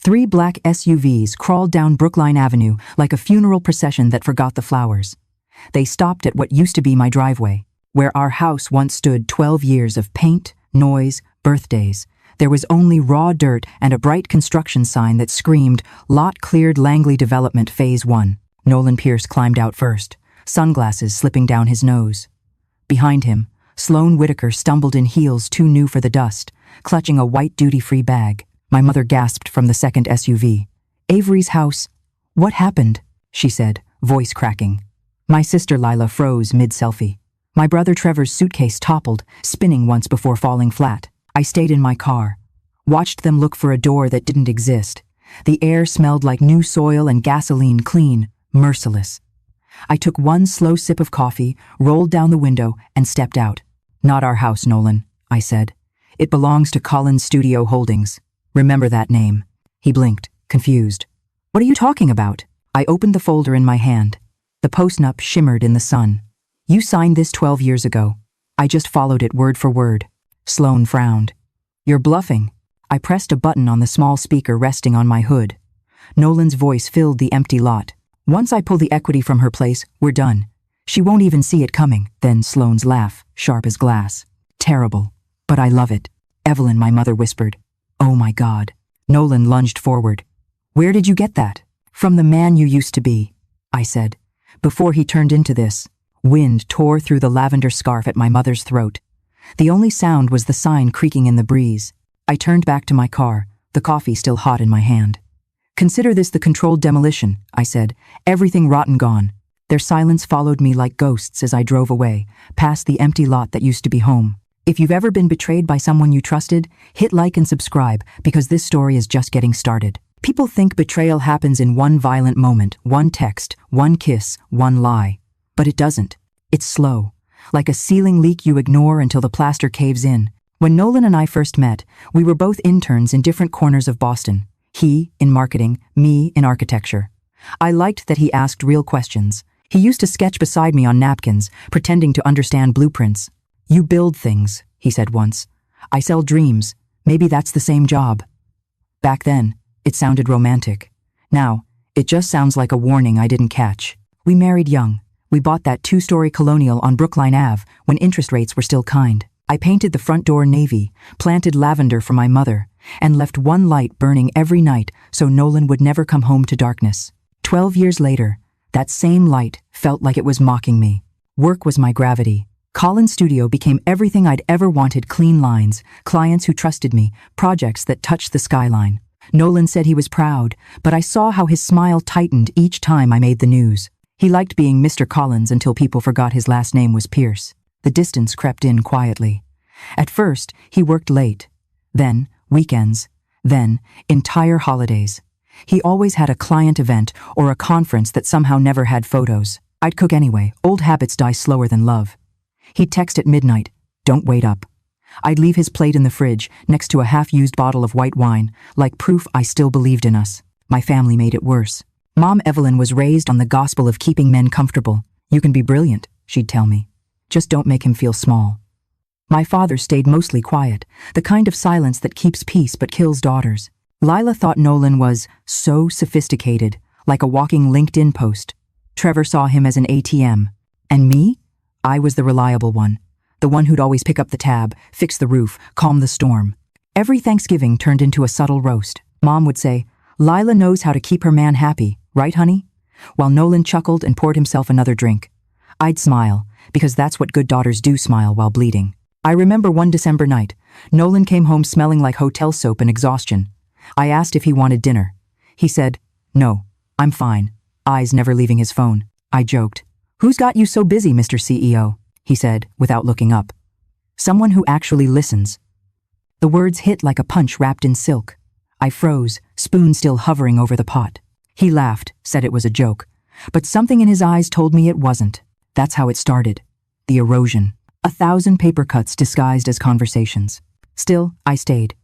3 black SUVs crawled down Brookline Avenue like a funeral procession that forgot the flowers. They stopped at what used to be my driveway, where our house once stood 12 years of paint, noise, birthdays. There was only raw dirt and a bright construction sign that screamed, "Lot cleared, Langley Development Phase 1. Nolan Pierce climbed out first, sunglasses slipping down his nose. Behind him, Sloane Whitaker stumbled in heels too new for the dust, clutching a white duty-free bag. My mother gasped from the second SUV. "Avery's house. What happened?" she said, voice cracking. My sister Lila froze mid-selfie. My brother Trevor's suitcase toppled, spinning once before falling flat. I stayed in my car, watched them look for a door that didn't exist. The air smelled like new soil and gasoline, clean, merciless. I took one slow sip of coffee, rolled down the window, and stepped out. "Not our house, Nolan," I said. "It belongs to Collins Studio Holdings. Remember that name." He blinked, confused. "What are you talking about?" I opened the folder in my hand. The post-nup shimmered in the sun. "You signed this 12 years ago. I just followed it word for word." Sloane frowned. "You're bluffing." I pressed a button on the small speaker resting on my hood. Nolan's voice filled the empty lot. "Once I pull the equity from her place, we're done. She won't even see it coming." Then Sloane's laugh, sharp as glass. "Terrible, but I love it." "Evelyn," my mother whispered. "Oh my God." Nolan lunged forward. "Where did you get that?" "From the man you used to be," I said. "Before he turned into this." Wind tore through the lavender scarf at my mother's throat. The only sound was the sign creaking in the breeze. I turned back to my car, the coffee still hot in my hand. "Consider this the controlled demolition," I said. "Everything rotten gone." Their silence followed me like ghosts as I drove away, past the empty lot that used to be home. If you've ever been betrayed by someone you trusted, hit like and subscribe, because this story is just getting started. People think betrayal happens in one violent moment, one text, one kiss, one lie. But it doesn't. It's slow, like a ceiling leak you ignore until the plaster caves in. When Nolan and I first met, we were both interns in different corners of Boston. He in marketing, me in architecture. I liked that he asked real questions. He used to sketch beside me on napkins, pretending to understand blueprints. "You build things," he said once. "I sell dreams. Maybe that's the same job." Back then, it sounded romantic. Now, it just sounds like a warning I didn't catch. We married young. We bought that 2-story colonial on Brookline Ave when interest rates were still kind. I painted the front door navy, planted lavender for my mother, and left one light burning every night so Nolan would never come home to darkness. 12 years later, that same light felt like it was mocking me. Work was my gravity. Collins Studio became everything I'd ever wanted: clean lines, clients who trusted me, projects that touched the skyline. Nolan said he was proud, but I saw how his smile tightened each time I made the news. He liked being Mr. Collins until people forgot his last name was Pierce. The distance crept in quietly. At first, he worked late. Then, weekends. Then, entire holidays. He always had a client event or a conference that somehow never had photos. I'd cook anyway. Old habits die slower than love. He'd text at midnight, "Don't wait up." I'd leave his plate in the fridge next to a half-used bottle of white wine, like proof I still believed in us. My family made it worse. Mom Evelyn was raised on the gospel of keeping men comfortable. "You can be brilliant," she'd tell me. "Just don't make him feel small." My father stayed mostly quiet, the kind of silence that keeps peace but kills daughters. Lila thought Nolan was so sophisticated, like a walking LinkedIn post. Trevor saw him as an ATM. And me? I was the reliable one. The one who'd always pick up the tab, fix the roof, calm the storm. Every Thanksgiving turned into a subtle roast. Mom would say, "Lila knows how to keep her man happy, right, honey?" While Nolan chuckled and poured himself another drink. I'd smile, because that's what good daughters do, smile while bleeding. I remember one December night, Nolan came home smelling like hotel soap and exhaustion. I asked if he wanted dinner. He said, "No, I'm fine," eyes never leaving his phone. I joked, "Who's got you so busy, Mr. CEO?" he said, without looking up. "Someone who actually listens." The words hit like a punch wrapped in silk. I froze, spoon still hovering over the pot. He laughed, said it was a joke, but something in his eyes told me it wasn't. That's how it started. The erosion. 1,000 paper cuts disguised as conversations. Still, I stayed.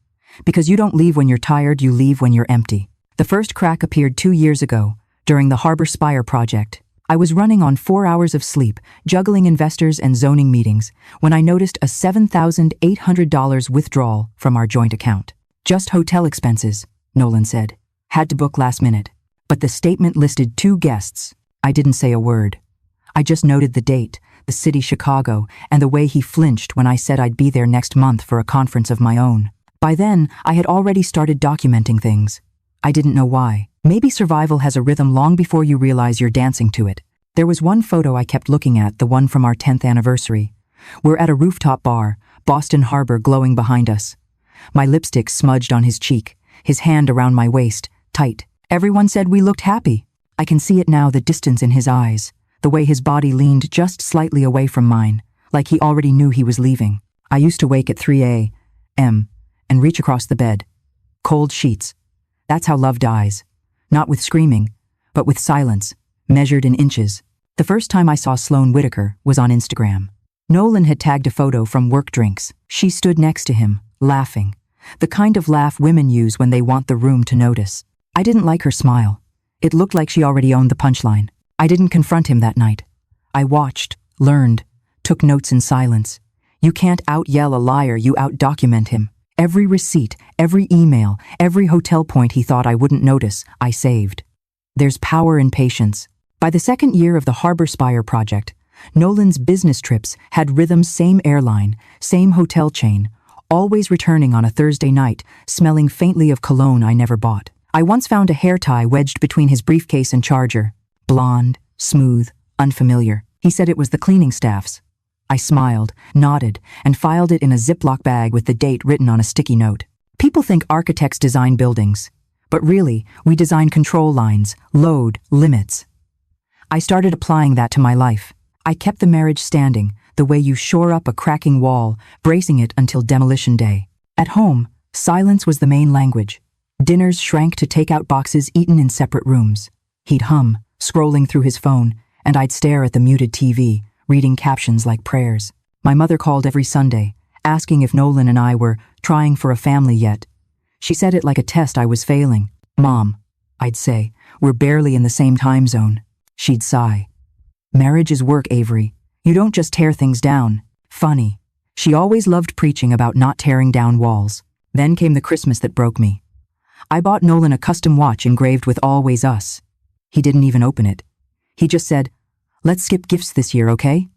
Because you don't leave when you're tired, you leave when you're empty. The first crack appeared 2 years ago, during the Harbor Spire project. I was running on 4 hours of sleep, juggling investors and zoning meetings, when I noticed a $7,800 withdrawal from our joint account. "Just hotel expenses," Nolan said. Had to book last minute. But the statement listed 2 guests. I didn't say a word. I just noted the date, the city Chicago, and the way he flinched when I said I'd be there next month for a conference of my own. By then, I had already started documenting things. I didn't know why. Maybe survival has a rhythm long before you realize you're dancing to it. There was one photo I kept looking at, the one from our 10th anniversary. We're at a rooftop bar, Boston Harbor glowing behind us. My lipstick smudged on his cheek, his hand around my waist, tight. Everyone said we looked happy. I can see it now, the distance in his eyes, the way his body leaned just slightly away from mine, like he already knew he was leaving. I used to wake at 3 a.m. and reach across the bed. Cold sheets. That's how love dies. Not with screaming, but with silence, measured in inches. The first time I saw Sloane Whitaker was on Instagram. Nolan had tagged a photo from work drinks. She stood next to him, laughing. The kind of laugh women use when they want the room to notice. I didn't like her smile. It looked like she already owned the punchline. I didn't confront him that night. I watched, learned, took notes in silence. You can't out-yell a liar, you out-document him. Every receipt, every email, every hotel point he thought I wouldn't notice, I saved. There's power in patience. By the second year of the Harbor Spire project, Nolan's business trips had rhythms, same airline, same hotel chain, always returning on a Thursday night, smelling faintly of cologne I never bought. I once found a hair tie wedged between his briefcase and charger. Blonde, smooth, unfamiliar. He said it was the cleaning staff's. I smiled, nodded, and filed it in a Ziploc bag with the date written on a sticky note. People think architects design buildings, but really, we design control lines, load, limits. I started applying that to my life. I kept the marriage standing, the way you shore up a cracking wall, bracing it until demolition day. At home, silence was the main language. Dinners shrank to take-out boxes eaten in separate rooms. He'd hum, scrolling through his phone, and I'd stare at the muted TV, reading captions like prayers. My mother called every Sunday, asking if Nolan and I were trying for a family yet. She said it like a test I was failing. "Mom," I'd say, "we're barely in the same time zone." She'd sigh. "Marriage is work, Avery. You don't just tear things down." Funny. She always loved preaching about not tearing down walls. Then came the Christmas that broke me. I bought Nolan a custom watch engraved with "Always Us." He didn't even open it. He just said, "Let's skip gifts this year, okay?"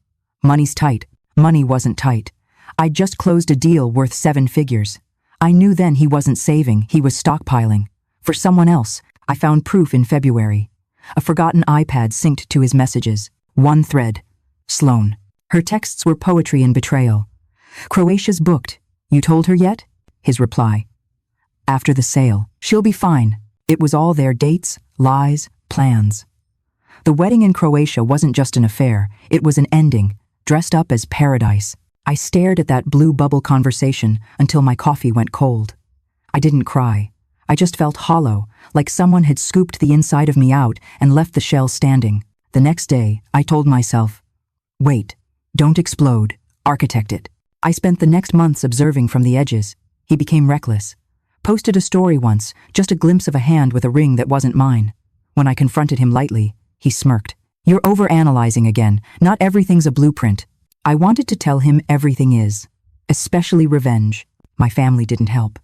Money's tight. Money wasn't tight. I'd just closed a deal worth 7 figures. I knew then he wasn't saving, he was stockpiling. For someone else, I found proof in February. A forgotten iPad synced to his messages. One thread. Sloane. Her texts were poetry and betrayal. "Croatia's booked. You told her yet?" His reply. "After the sale. She'll be fine." It was all there, dates, lies, plans. The wedding in Croatia wasn't just an affair, it was an ending, dressed up as paradise. I stared at that blue bubble conversation until my coffee went cold. I didn't cry. I just felt hollow, like someone had scooped the inside of me out and left the shell standing. The next day, I told myself, "Wait, don't explode, architect it." I spent the next months observing from the edges. He became reckless. Posted a story once, just a glimpse of a hand with a ring that wasn't mine. When I confronted him lightly, he smirked. "You're overanalyzing again. Not everything's a blueprint." I wanted to tell him everything is, especially revenge. My family didn't help.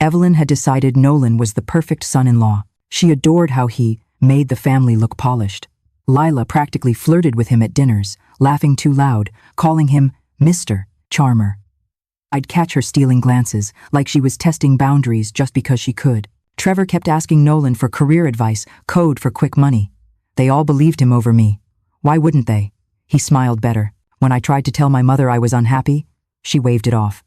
Evelyn had decided Nolan was the perfect son-in-law. She adored how he made the family look polished. Lila practically flirted with him at dinners, laughing too loud, calling him Mr. Charmer. I'd catch her stealing glances, like she was testing boundaries just because she could. Trevor kept asking Nolan for career advice, code for quick money. They all believed him over me. Why wouldn't they? He smiled better. When I tried to tell my mother I was unhappy, she waved it off.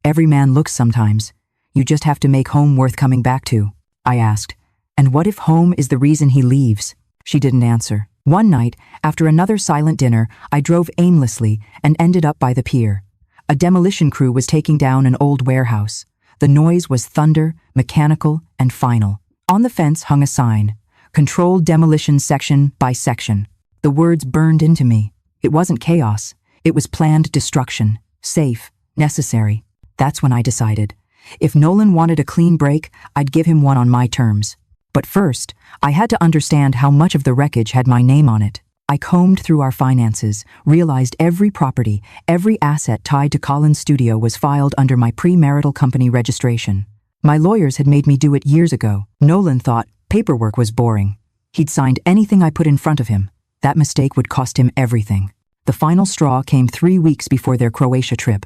"Every man looks sometimes. You just have to make home worth coming back to," I asked. "And what if home is the reason he leaves?" She didn't answer. One night, after another silent dinner, I drove aimlessly and ended up by the pier. A demolition crew was taking down an old warehouse. The noise was thunder, mechanical, and final. On the fence hung a sign, "Controlled demolition section by section." The words burned into me. It wasn't chaos. It was planned destruction. Safe. Necessary. That's when I decided. If Nolan wanted a clean break, I'd give him one on my terms. But first, I had to understand how much of the wreckage had my name on it. I combed through our finances, realized every property, every asset tied to Colin's studio was filed under my premarital company registration. My lawyers had made me do it years ago. Nolan thought paperwork was boring. He'd signed anything I put in front of him. That mistake would cost him everything. The final straw came 3 weeks before their Croatia trip.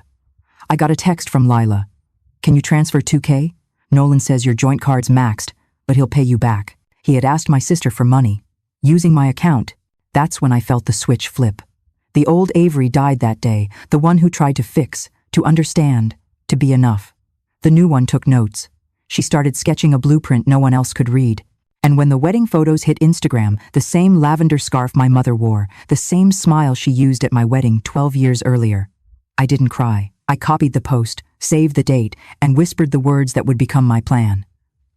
I got a text from Lila. "Can you transfer $2K? Nolan says your joint card's maxed, but he'll pay you back." He had asked my sister for money. Using my account, that's when I felt the switch flip. The old Avery died that day, the one who tried to fix, to understand, to be enough. The new one took notes. She started sketching a blueprint no one else could read. And when the wedding photos hit Instagram, the same lavender scarf my mother wore, the same smile she used at my wedding 12 years earlier. I didn't cry. I copied the post, saved the date, and whispered the words that would become my plan.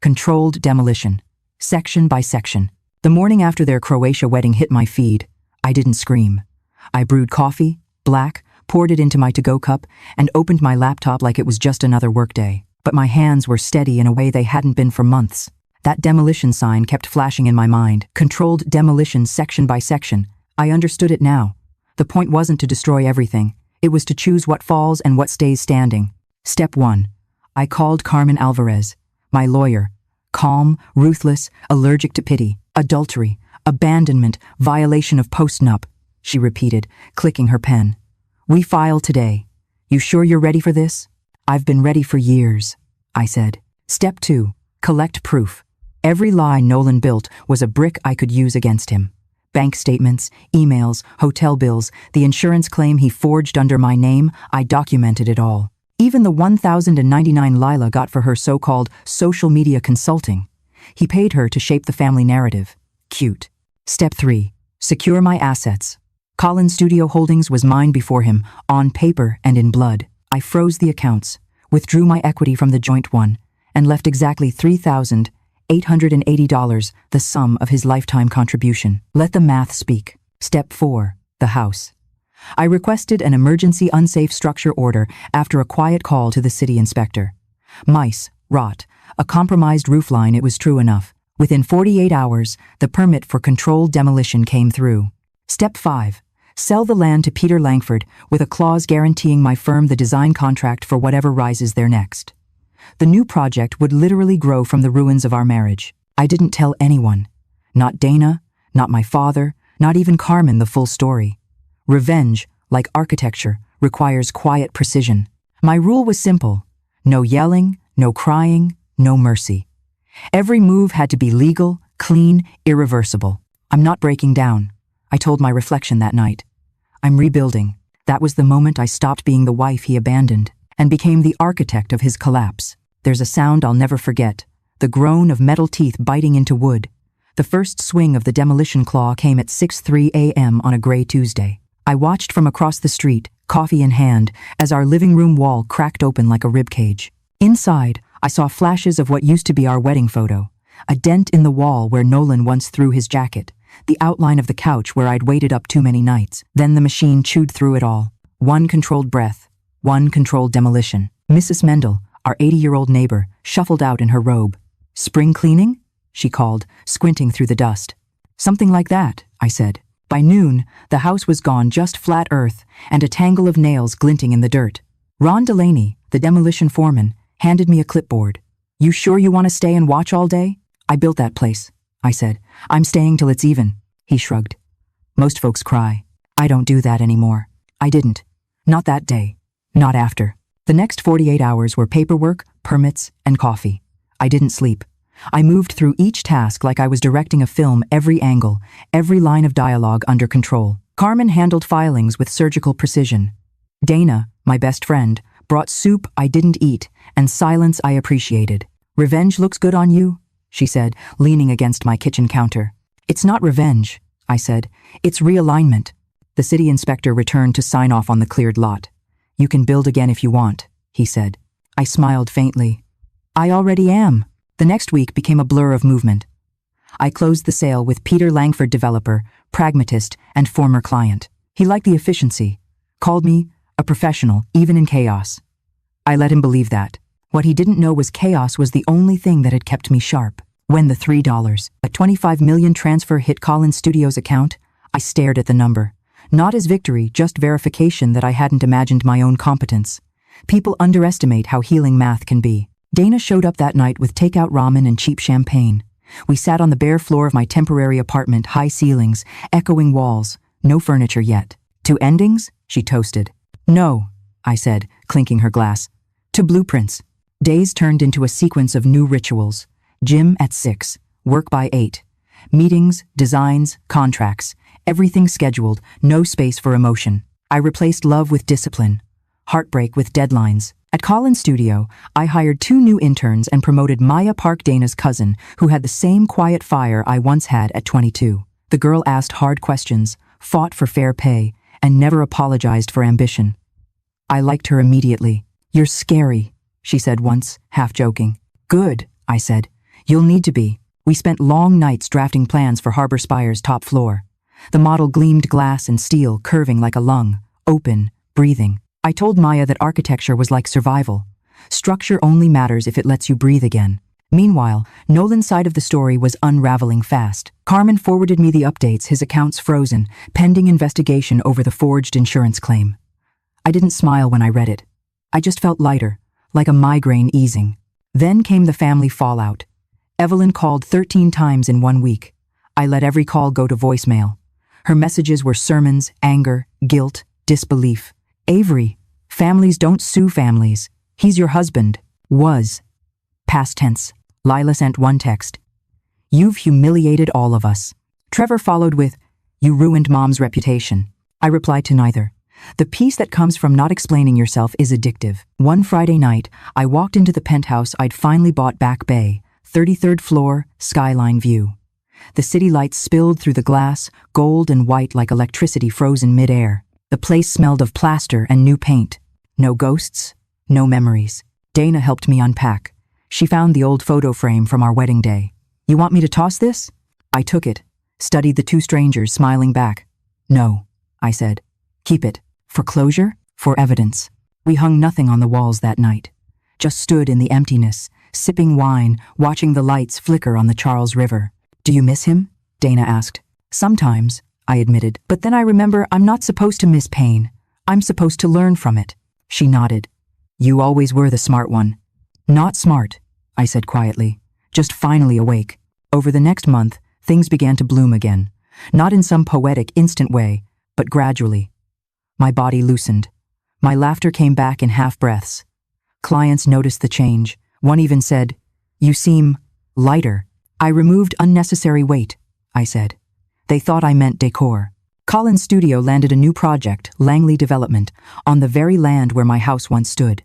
Controlled demolition. Section by section. The morning after their Croatia wedding hit my feed, I didn't scream. I brewed coffee, black, poured it into my to-go cup, and opened my laptop like it was just another workday. But my hands were steady in a way they hadn't been for months. That demolition sign kept flashing in my mind. Controlled demolition section by section. I understood it now. The point wasn't to destroy everything. It was to choose what falls and what stays standing. Step 1. I called Carmen Alvarez, my lawyer. Calm, ruthless, allergic to pity, adultery, abandonment, violation of post-nup, she repeated, clicking her pen. "We file today. You sure you're ready for this?" "I've been ready for years," I said. Step 2. Collect proof. Every lie Nolan built was a brick I could use against him. Bank statements, emails, hotel bills, the insurance claim he forged under my name, I documented it all. Even the $1,099 Lila got for her so-called social media consulting. He paid her to shape the family narrative. Cute. Step 3. Secure my assets. Collins Studio Holdings was mine before him, on paper and in blood. I froze the accounts, withdrew my equity from the joint one, and left exactly $3,880, the sum of his lifetime contribution. Let the math speak. Step 4. The house. I requested an emergency unsafe structure order after a quiet call to the city inspector. Mice, rot, a compromised roofline, it was true enough. Within 48 hours, the permit for controlled demolition came through. Step 5. Sell the land to Peter Langford with a clause guaranteeing my firm the design contract for whatever rises there next. The new project would literally grow from the ruins of our marriage. I didn't tell anyone. Not Dana, not my father, not even Carmen, the full story. Revenge, like architecture, requires quiet precision. My rule was simple. No yelling, no crying, no mercy. Every move had to be legal, clean, irreversible. I'm not breaking down, I told my reflection that night. I'm rebuilding. That was the moment I stopped being the wife he abandoned and became the architect of his collapse. There's a sound I'll never forget, the groan of metal teeth biting into wood. The first swing of the demolition claw came at 6:03 a.m. on a gray Tuesday. I watched from across the street, coffee in hand, as our living room wall cracked open like a ribcage. Inside, I saw flashes of what used to be our wedding photo, a dent in the wall where Nolan once threw his jacket, the outline of the couch where I'd waited up too many nights. Then the machine chewed through it all. One controlled breath, one controlled demolition. Mrs. Mendel, our 80-year-old neighbor, shuffled out in her robe. "Spring cleaning?" she called, squinting through the dust. "Something like that," I said. By noon, the house was gone, just flat earth and a tangle of nails glinting in the dirt. Ron Delaney, the demolition foreman, handed me a clipboard. "You sure you want to stay and watch all day?" "I built that place," I said. "I'm staying till it's even." He shrugged. "Most folks cry. I don't do that anymore." I didn't. Not that day. Not after. The next 48 hours were paperwork, permits, and coffee. I didn't sleep. I moved through each task like I was directing a film, every angle, every line of dialogue under control. Carmen handled filings with surgical precision. Dana, my best friend, brought soup I didn't eat and silence I appreciated. "Revenge looks good on you," she said, leaning against my kitchen counter. "It's not revenge," I said. "It's realignment." The city inspector returned to sign off on the cleared lot. "You can build again if you want," he said. I smiled faintly. "I already am." The next week became a blur of movement. I closed the sale with Peter Langford, developer, pragmatist, and former client. He liked the efficiency, called me a professional, even in chaos. I let him believe that. What he didn't know was chaos was the only thing that had kept me sharp. When the $3.25 million transfer hit Collins Studios' account, I stared at the number. Not as victory, just verification that I hadn't imagined my own competence. People underestimate how healing math can be. Dana showed up that night with takeout ramen and cheap champagne. We sat on the bare floor of my temporary apartment, high ceilings, echoing walls, no furniture yet. To endings? She toasted. No, I said, clinking her glass. To blueprints. Days turned into a sequence of new rituals. Gym at 6, work by 8. Meetings, designs, contracts. Everything scheduled, no space for emotion. I replaced love with discipline. Heartbreak with deadlines. At Collins Studio, I hired 2 new interns and promoted Maya Park, Dana's cousin, who had the same quiet fire I once had at 22. The girl asked hard questions, fought for fair pay, and never apologized for ambition. I liked her immediately. You're scary, she said once, half joking. Good, I said. You'll need to be. We spent long nights drafting plans for Harbor Spire's top floor. The model gleamed glass and steel, curving like a lung, open, breathing. I told Maya that architecture was like survival. Structure only matters if it lets you breathe again. Meanwhile, Nolan's side of the story was unraveling fast. Carmen forwarded me the updates, his accounts frozen, pending investigation over the forged insurance claim. I didn't smile when I read it. I just felt lighter, like a migraine easing. Then came the family fallout. Evelyn called 13 times in 1 week. I let every call go to voicemail. Her messages were sermons, anger, guilt, disbelief. Avery, families don't sue families. He's your husband. Was. Past tense. Lila sent one text. You've humiliated all of us. Trevor followed with, you ruined Mom's reputation. I replied to neither. The peace that comes from not explaining yourself is addictive. One Friday night, I walked into the penthouse I'd finally bought Back Bay, 33rd floor, skyline view. The city lights spilled through the glass, gold and white like electricity frozen mid-air. The place smelled of plaster and new paint. No ghosts, no memories. Dana helped me unpack. She found the old photo frame from our wedding day. You want me to toss this? I took it, studied the 2 strangers smiling back. No, I said. Keep it. For closure, for evidence. We hung nothing on the walls that night. Just stood in the emptiness, sipping wine, watching the lights flicker on the Charles River. Do you miss him? Dana asked. Sometimes, I admitted, but then I remember I'm not supposed to miss pain. I'm supposed to learn from it. She nodded. You always were the smart one. Not smart, I said quietly, just finally awake. Over the next month, things began to bloom again. Not in some poetic, instant way, but gradually. My body loosened. My laughter came back in half-breaths. Clients noticed the change. One even said, you seem lighter. I removed unnecessary weight, I said. They thought I meant decor. Collins Studio landed a new project, Langley Development, on the very land where my house once stood.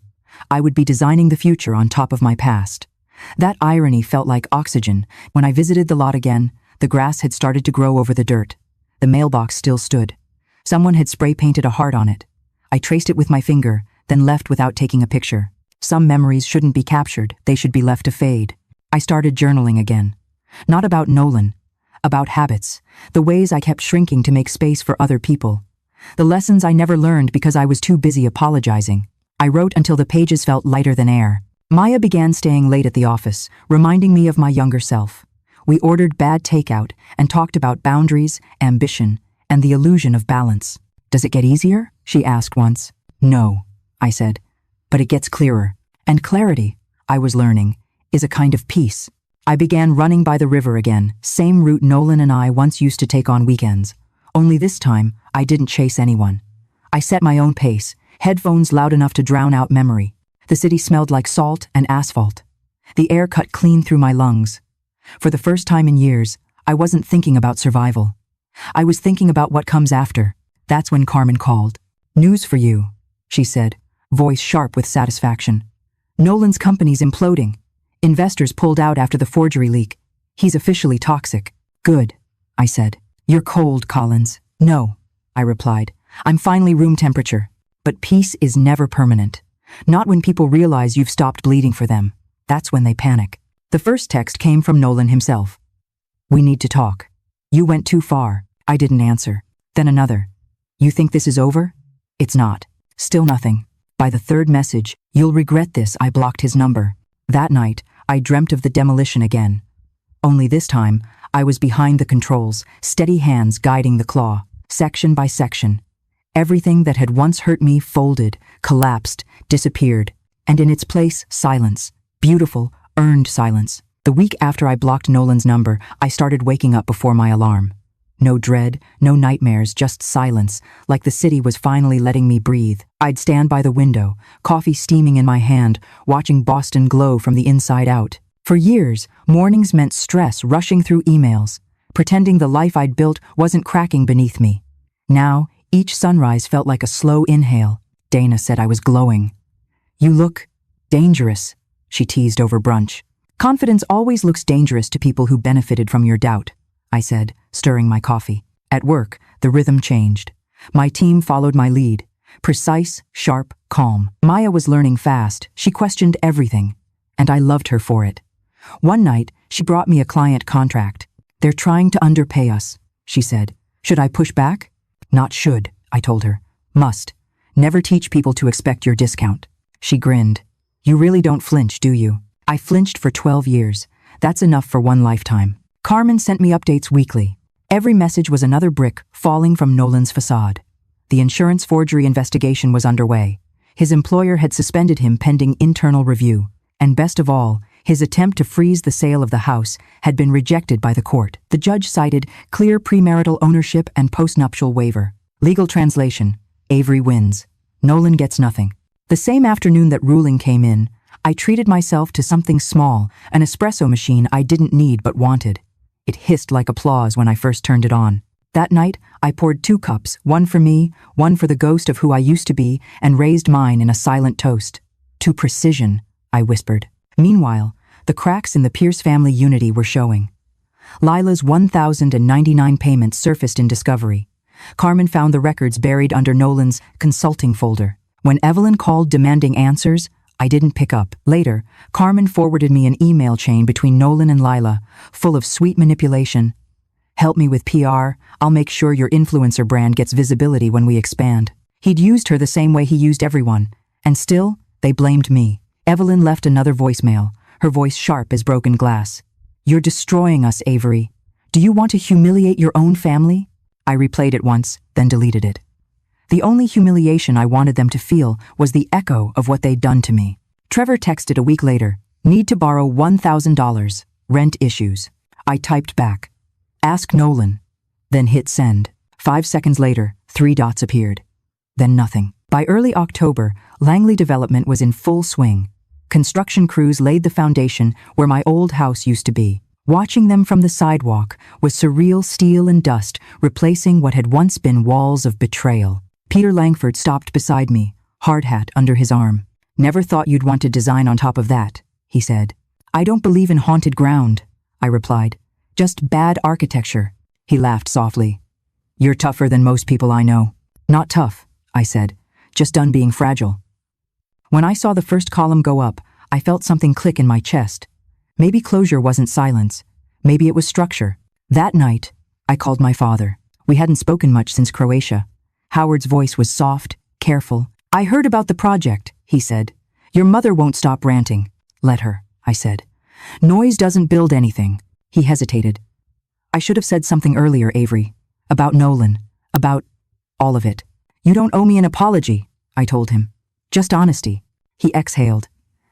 I would be designing the future on top of my past. That irony felt like oxygen. When I visited the lot again, the grass had started to grow over the dirt. The mailbox still stood. Someone had spray-painted a heart on it. I traced it with my finger, then left without taking a picture. Some memories shouldn't be captured, they should be left to fade. I started journaling again. Not about Nolan. About habits, the ways I kept shrinking to make space for other people. The lessons I never learned because I was too busy apologizing. I wrote until the pages felt lighter than air. Maya began staying late at the office, reminding me of my younger self. We ordered bad takeout and talked about boundaries, ambition, and the illusion of balance. Does it get easier? She asked once. No, I said. But it gets clearer. And clarity, I was learning, is a kind of peace. I began running by the river again, same route Nolan and I once used to take on weekends. Only this time, I didn't chase anyone. I set my own pace, headphones loud enough to drown out memory. The city smelled like salt and asphalt. The air cut clean through my lungs. For the first time in years, I wasn't thinking about survival. I was thinking about what comes after. That's when Carmen called. News for you, she said, voice sharp with satisfaction. Nolan's company's imploding. Investors pulled out after the forgery leak. He's officially toxic. Good, I said. You're cold, Collins. No, I replied. I'm finally room temperature. But peace is never permanent. Not when people realize you've stopped bleeding for them. That's when they panic. The first text came from Nolan himself. We need to talk. You went too far. I didn't answer. Then another. You think this is over? It's not. Still nothing. By the third message, you'll regret this. I blocked his number. That night, I dreamt of the demolition again. Only this time, I was behind the controls, steady hands guiding the claw, section by section. Everything that had once hurt me folded, collapsed, disappeared, and in its place, silence. Beautiful, earned silence. The week after I blocked Nolan's number, I started waking up before my alarm. No dread, no nightmares, just silence, like the city was finally letting me breathe. I'd stand by the window, coffee steaming in my hand, watching Boston glow from the inside out. For years, mornings meant stress rushing through emails, pretending the life I'd built wasn't cracking beneath me. Now, each sunrise felt like a slow inhale. Dana said I was glowing. "You look dangerous," she teased over brunch. "Confidence always looks dangerous to people who benefited from your doubt," I said, stirring my coffee. At work, the rhythm changed. My team followed my lead. Precise, sharp, calm. Maya was learning fast. She questioned everything, and I loved her for it. One night, she brought me a client contract. "They're trying to underpay us," she said. "Should I push back?" "Not should," I told her. "Must. Never teach people to expect your discount." She grinned. "You really don't flinch, do you?" I flinched for 12 years. That's enough for one lifetime. Carmen sent me updates weekly. Every message was another brick falling from Nolan's facade. The insurance forgery investigation was underway. His employer had suspended him pending internal review. And best of all, his attempt to freeze the sale of the house had been rejected by the court. The judge cited clear premarital ownership and postnuptial waiver. Legal translation: Avery wins. Nolan gets nothing. The same afternoon that ruling came in, I treated myself to something small, an espresso machine I didn't need but wanted. It hissed like applause when I first turned it on. That night, I poured 2 cups, one for me, one for the ghost of who I used to be, and raised mine in a silent toast. "To precision," I whispered. Meanwhile, the cracks in the Pierce family unity were showing. Lila's 1,099 payments surfaced in discovery. Carmen found the records buried under Nolan's consulting folder. When Evelyn called demanding answers, I didn't pick up. Later, Carmen forwarded me an email chain between Nolan and Lila, full of sweet manipulation. "Help me with PR, I'll make sure your influencer brand gets visibility when we expand." He'd used her the same way he used everyone, and still, they blamed me. Evelyn left another voicemail, her voice sharp as broken glass. "You're destroying us, Avery. Do you want to humiliate your own family?" I replayed it once, then deleted it. The only humiliation I wanted them to feel was the echo of what they'd done to me. Trevor texted a week later, "Need to borrow $1,000. Rent issues." I typed back, "Ask Nolan," then hit send. 5 seconds later, 3 dots appeared. Then nothing. By early October, Langley development was in full swing. Construction crews laid the foundation where my old house used to be. Watching them from the sidewalk was surreal steel and dust replacing what had once been walls of betrayal. Peter Langford stopped beside me, hard hat under his arm. "Never thought you'd want to design on top of that," he said. "I don't believe in haunted ground," I replied. "Just bad architecture." He laughed softly. "You're tougher than most people I know." "Not tough," I said, "just done being fragile." When I saw the first column go up, I felt something click in my chest. Maybe closure wasn't silence. Maybe it was structure. That night, I called my father. We hadn't spoken much since Croatia. Howard's voice was soft, careful. "I heard about the project," he said. "Your mother won't stop ranting." "Let her," I said. "Noise doesn't build anything." He hesitated. "I should have said something earlier, Avery. About Nolan. About all of it." "You don't owe me an apology," I told him. "Just honesty." He exhaled.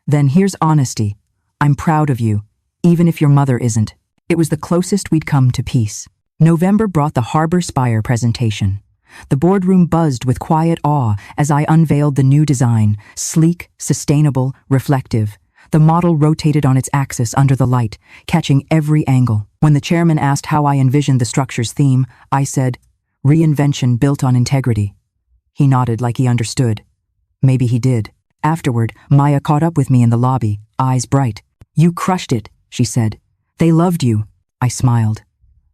"Then here's honesty. I'm proud of you, even if your mother isn't." It was the closest we'd come to peace. November brought the Harbor Spire presentation. The boardroom buzzed with quiet awe as I unveiled the new design, sleek, sustainable, reflective. The model rotated on its axis under the light, catching every angle. When the chairman asked how I envisioned the structure's theme, I said, "Reinvention built on integrity." He nodded like he understood. Maybe he did. Afterward, Maya caught up with me in the lobby, eyes bright. "You crushed it," she said. "They loved you." I smiled.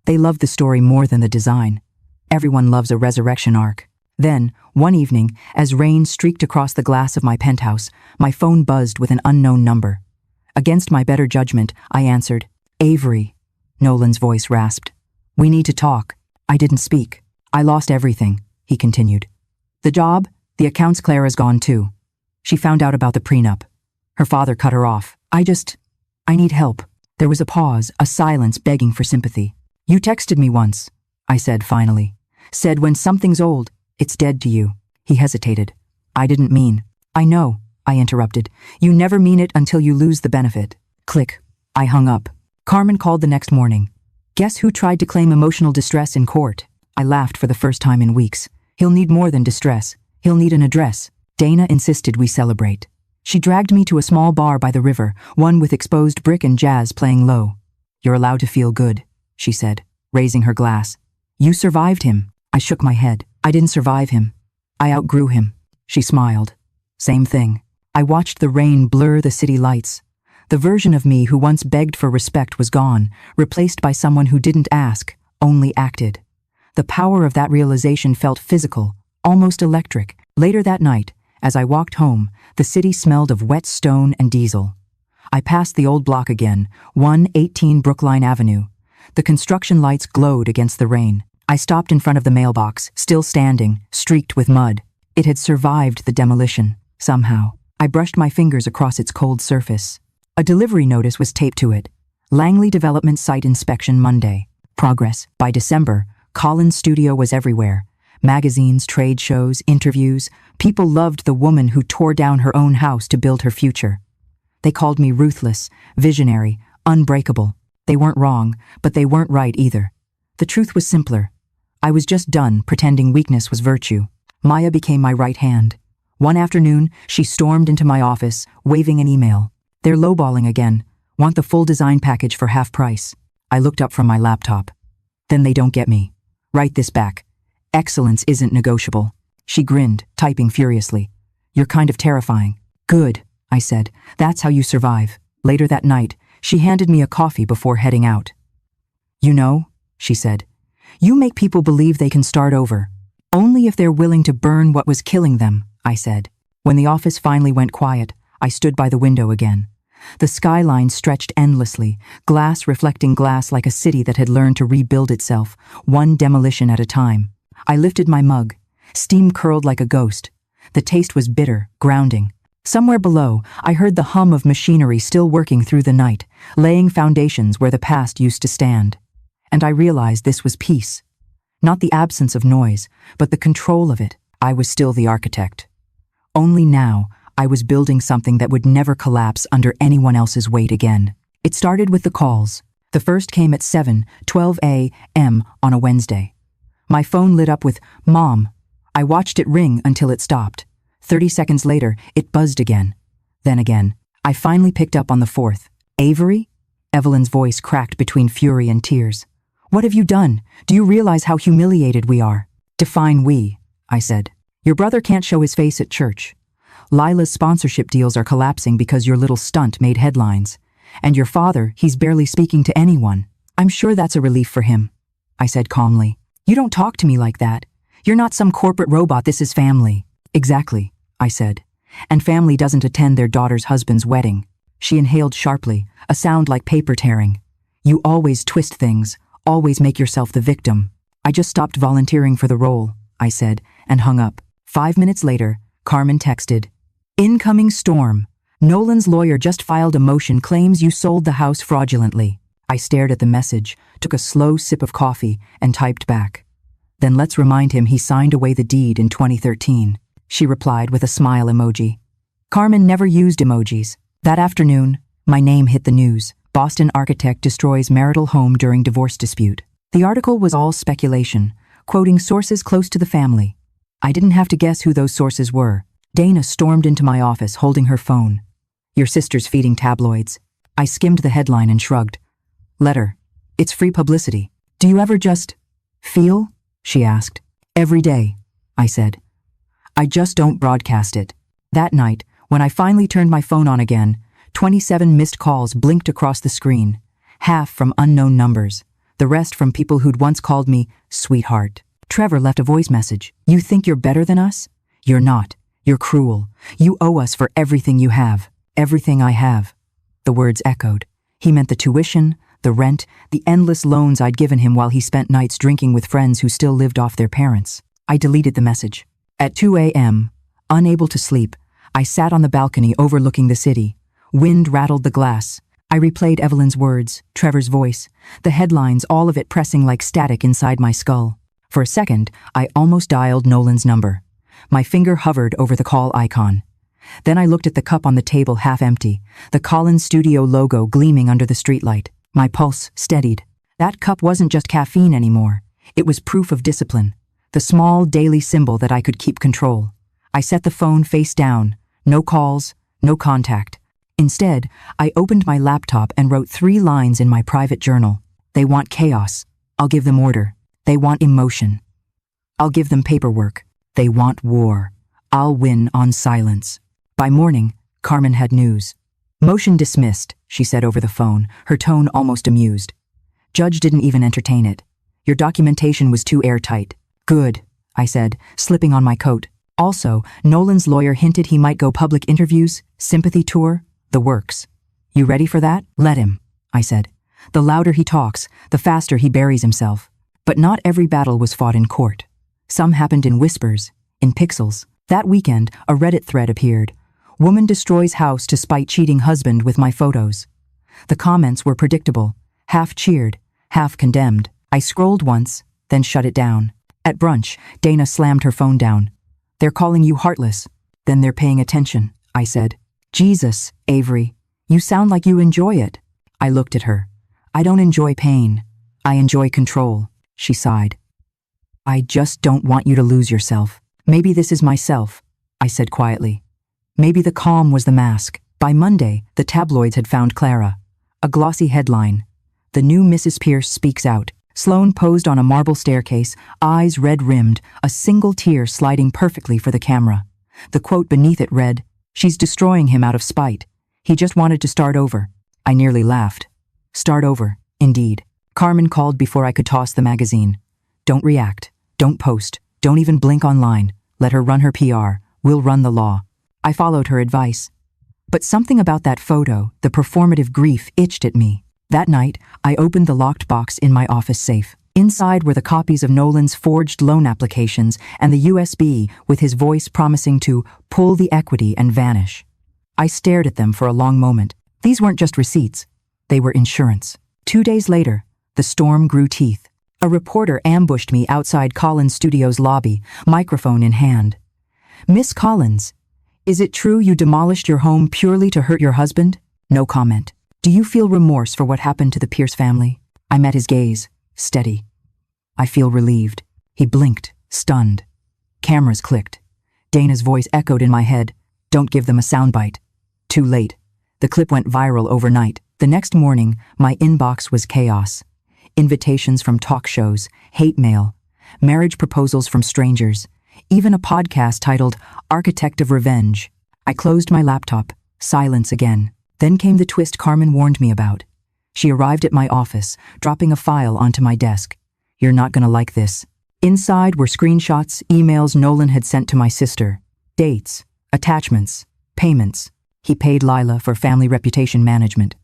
They loved the story more than the design. Everyone loves a resurrection arc. Then, one evening, as rain streaked across the glass of my penthouse, my phone buzzed with an unknown number. Against my better judgment, I answered. "Avery," Nolan's voice rasped. "We need to talk." I didn't speak. "I lost everything," he continued. "The job, the accounts. Clara's gone too. She found out about the prenup. Her father cut her off. I need help." There was a pause, a silence begging for sympathy. "You texted me once," I said finally. "Said when something's old, it's dead to you." He hesitated. "I didn't mean." "I know. I interrupted. You never mean it until you lose the benefit. Click. I hung up. Carmen called the next morning. Guess who tried to claim emotional distress in court? I laughed for the first time in weeks. He'll need more than distress. He'll need an address. Dana insisted we celebrate. She dragged me to a small bar by the river, one with exposed brick and jazz playing low. You're allowed to feel good, she said, raising her glass. You survived him. I shook my head. I didn't survive him. I outgrew him. She smiled. Same thing. I watched the rain blur the city lights. The version of me who once begged for respect was gone, replaced by someone who didn't ask, only acted. The power of that realization felt physical, almost electric. Later that night, as I walked home, the city smelled of wet stone and diesel. I passed the old block again, 118 Brookline Avenue. The construction lights glowed against the rain. I stopped in front of the mailbox, still standing, streaked with mud. It had survived the demolition, somehow. I brushed my fingers across its cold surface. A delivery notice was taped to it. Langley Development Site Inspection Monday. Progress. By December, Collins' studio was everywhere. Magazines, trade shows, interviews. People loved the woman who tore down her own house to build her future. They called me ruthless, visionary, unbreakable. They weren't wrong, but they weren't right either. The truth was simpler. I was just done pretending weakness was virtue. Maya became my right hand. One afternoon, she stormed into my office, waving an email. They're lowballing again. Want the full design package for half price. I looked up from my laptop. Then they don't get me. Write this back. Excellence isn't negotiable. She grinned, typing furiously. You're kind of terrifying. Good, I said. That's how you survive. Later that night, she handed me a coffee before heading out. You know, she said, you make people believe they can start over. Only if they're willing to burn what was killing them, I said. When the office finally went quiet, I stood by the window again. The skyline stretched endlessly, glass reflecting glass like a city that had learned to rebuild itself, one demolition at a time. I lifted my mug. Steam curled like a ghost. The taste was bitter, grounding. Somewhere below, I heard the hum of machinery still working through the night, laying foundations where the past used to stand. And I realized this was peace. Not the absence of noise, but the control of it. I was still the architect. Only now, I was building something that would never collapse under anyone else's weight again. It started with the calls. The first came at 7:12 a.m. on a Wednesday. My phone lit up with, Mom. I watched it ring until it stopped. 30 seconds later, it buzzed again. Then again. I finally picked up on the fourth. Avery? Evelyn's voice cracked between fury and tears. What have you done? Do you realize how humiliated we are? Define we, I said. Your brother can't show his face at church. Lila's sponsorship deals are collapsing because your little stunt made headlines. And your father, he's barely speaking to anyone. I'm sure that's a relief for him, I said calmly. You don't talk to me like that. You're not some corporate robot, this is family. Exactly, I said. And family doesn't attend their daughter's husband's wedding. She inhaled sharply, a sound like paper tearing. You always twist things, always make yourself the victim. I just stopped volunteering for the role, I said, and hung up. 5 minutes later, Carmen texted. Incoming storm. Nolan's lawyer just filed a motion claims you sold the house fraudulently. I stared at the message, took a slow sip of coffee, and typed back. Then let's remind him he signed away the deed in 2013. She replied with a smile emoji. Carmen never used emojis. That afternoon, my name hit the news. Boston architect destroys marital home during divorce dispute. The article was all speculation, quoting sources close to the family. I didn't have to guess who those sources were. Dana stormed into my office holding her phone. Your sister's feeding tabloids. I skimmed the headline and shrugged. Let her. It's free publicity. Do you ever just feel? She asked. Every day, I said. I just don't broadcast it. That night, when I finally turned my phone on again, 27 missed calls blinked across the screen, half from unknown numbers, the rest from people who'd once called me sweetheart. Trevor left a voice message. You think you're better than us? You're not. You're cruel. You owe us for everything you have. Everything I have. The words echoed. He meant the tuition, the rent, the endless loans I'd given him while he spent nights drinking with friends who still lived off their parents. I deleted the message. At 2 a.m., unable to sleep, I sat on the balcony overlooking the city. Wind rattled the glass. I replayed Evelyn's words, Trevor's voice, the headlines, all of it pressing like static inside my skull. For a second, I almost dialed Nolan's number. My finger hovered over the call icon. Then I looked at the cup on the table half empty, the Collins Studio logo gleaming under the streetlight. My pulse steadied. That cup wasn't just caffeine anymore. It was proof of discipline, the small daily symbol that I could keep control. I set the phone face down, no calls, no contact. Instead, I opened my laptop and wrote 3 lines in my private journal. They want chaos. I'll give them order. They want emotion. I'll give them paperwork. They want war. I'll win on silence. By morning, Carmen had news. Motion dismissed, she said over the phone, her tone almost amused. Judge didn't even entertain it. Your documentation was too airtight. Good, I said, slipping on my coat. Also, Nolan's lawyer hinted he might go public interviews, sympathy tour, the works. You ready for that? Let him, I said. The louder he talks, the faster he buries himself. But not every battle was fought in court. Some happened in whispers, in pixels. That weekend, a Reddit thread appeared. Woman destroys house to spite cheating husband with my photos. The comments were predictable, half cheered, half condemned. I scrolled once, then shut it down. At brunch, Dana slammed her phone down. They're calling you heartless. Then they're paying attention, I said. Jesus, Avery, you sound like you enjoy it. I looked at her. I don't enjoy pain. I enjoy control, she sighed. I just don't want you to lose yourself. Maybe this is myself, I said quietly. Maybe the calm was the mask. By Monday, the tabloids had found Clara. A glossy headline. The new Mrs. Pierce speaks out. Sloane posed on a marble staircase, eyes red-rimmed, a single tear sliding perfectly for the camera. The quote beneath it read, "She's destroying him out of spite. He just wanted to start over." I nearly laughed. Start over, indeed. Carmen called before I could toss the magazine. Don't react. Don't post. Don't even blink online. Let her run her PR. We'll run the law. I followed her advice. But something about that photo, the performative grief, itched at me. That night, I opened the locked box in my office safe. Inside were the copies of Nolan's forged loan applications and the USB with his voice promising to pull the equity and vanish. I stared at them for a long moment. These weren't just receipts. They were insurance. 2 days later, the storm grew teeth. A reporter ambushed me outside Collins Studios' lobby, microphone in hand. Miss Collins, is it true you demolished your home purely to hurt your husband? No comment. Do you feel remorse for what happened to the Pierce family? I met his gaze, steady. I feel relieved. He blinked, stunned. Cameras clicked. Dana's voice echoed in my head. Don't give them a soundbite. Too late. The clip went viral overnight. The next morning, my inbox was chaos. Invitations from talk shows, hate mail, marriage proposals from strangers, even a podcast titled Architect of Revenge. I closed my laptop. Silence again. Then came the twist Carmen warned me about. She arrived at my office, dropping a file onto my desk. You're not gonna like this. Inside were screenshots, emails Nolan had sent to my sister. Dates, attachments, payments. He paid Lila for family reputation management.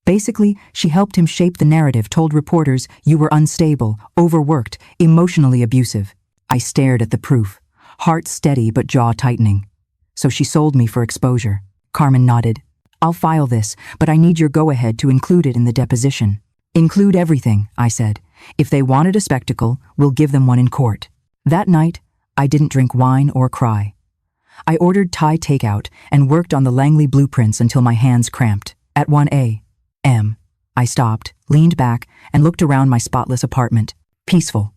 Basically, she helped him shape the narrative, told reporters you were unstable, overworked, emotionally abusive. I stared at the proof, heart steady but jaw tightening. So she sold me for exposure. Carmen nodded. I'll file this, but I need your go-ahead to include it in the deposition. Include everything, I said. If they wanted a spectacle, we'll give them one in court. That night, I didn't drink wine or cry. I ordered Thai takeout and worked on the Langley blueprints until my hands cramped. At 1 a.m., I stopped, leaned back, and looked around my spotless apartment. Peaceful.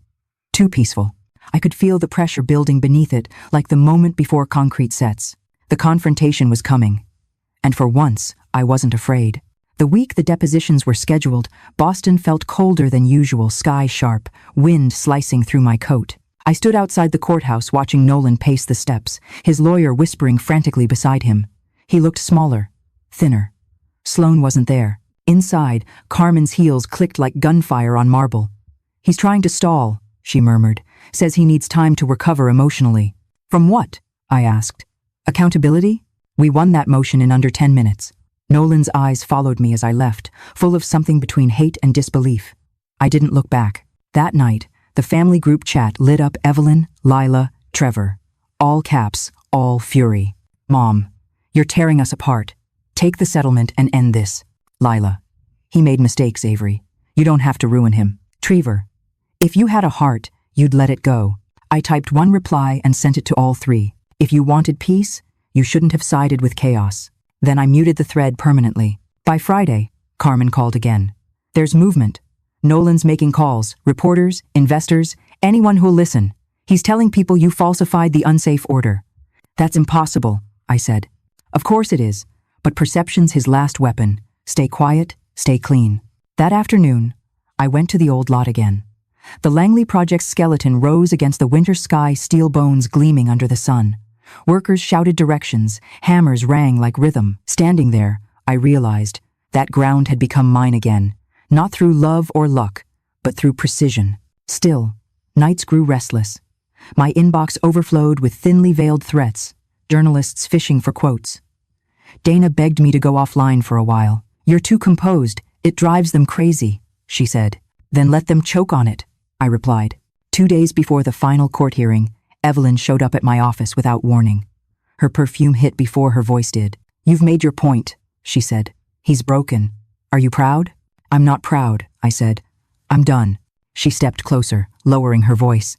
Too peaceful. I could feel the pressure building beneath it, like the moment before concrete sets. The confrontation was coming. And for once, I wasn't afraid. The week the depositions were scheduled, Boston felt colder than usual, sky sharp, wind slicing through my coat. I stood outside the courthouse watching Nolan pace the steps, his lawyer whispering frantically beside him. He looked smaller, thinner. Sloane wasn't there. Inside, Carmen's heels clicked like gunfire on marble. He's trying to stall, she murmured. Says he needs time to recover emotionally. From what? I asked. Accountability? We won that motion in under 10 minutes. Nolan's eyes followed me as I left, full of something between hate and disbelief. I didn't look back. That night, the family group chat lit up Evelyn, Lila, Trevor. All caps, all fury. Mom, you're tearing us apart. Take the settlement and end this. Lila. He made mistakes, Avery. You don't have to ruin him. Trevor. If you had a heart, you'd let it go. I typed one reply and sent it to all 3. If you wanted peace, You shouldn't have sided with chaos. Then I muted the thread permanently. By Friday, Carmen called again. There's movement. Nolan's making calls, reporters, investors, anyone who'll listen. He's telling people you falsified the unsafe order. That's impossible, I said. Of course it is, but perception's his last weapon. Stay quiet, stay clean. That afternoon, I went to the old lot again. The Langley Project's skeleton rose against the winter sky, steel bones gleaming under the sun. Workers shouted directions, hammers rang like rhythm. Standing there, I realized that ground had become mine again, not through love or luck, but through precision. Still, nights grew restless. My inbox overflowed with thinly veiled threats, journalists fishing for quotes. Dana begged me to go offline for a while. You're too composed, it drives them crazy, she said. Then let them choke on it, I replied. 2 days before the final court hearing, Evelyn showed up at my office without warning. Her perfume hit before her voice did. You've made your point, she said. He's broken. Are you proud? I'm not proud, I said. I'm done. She stepped closer, lowering her voice.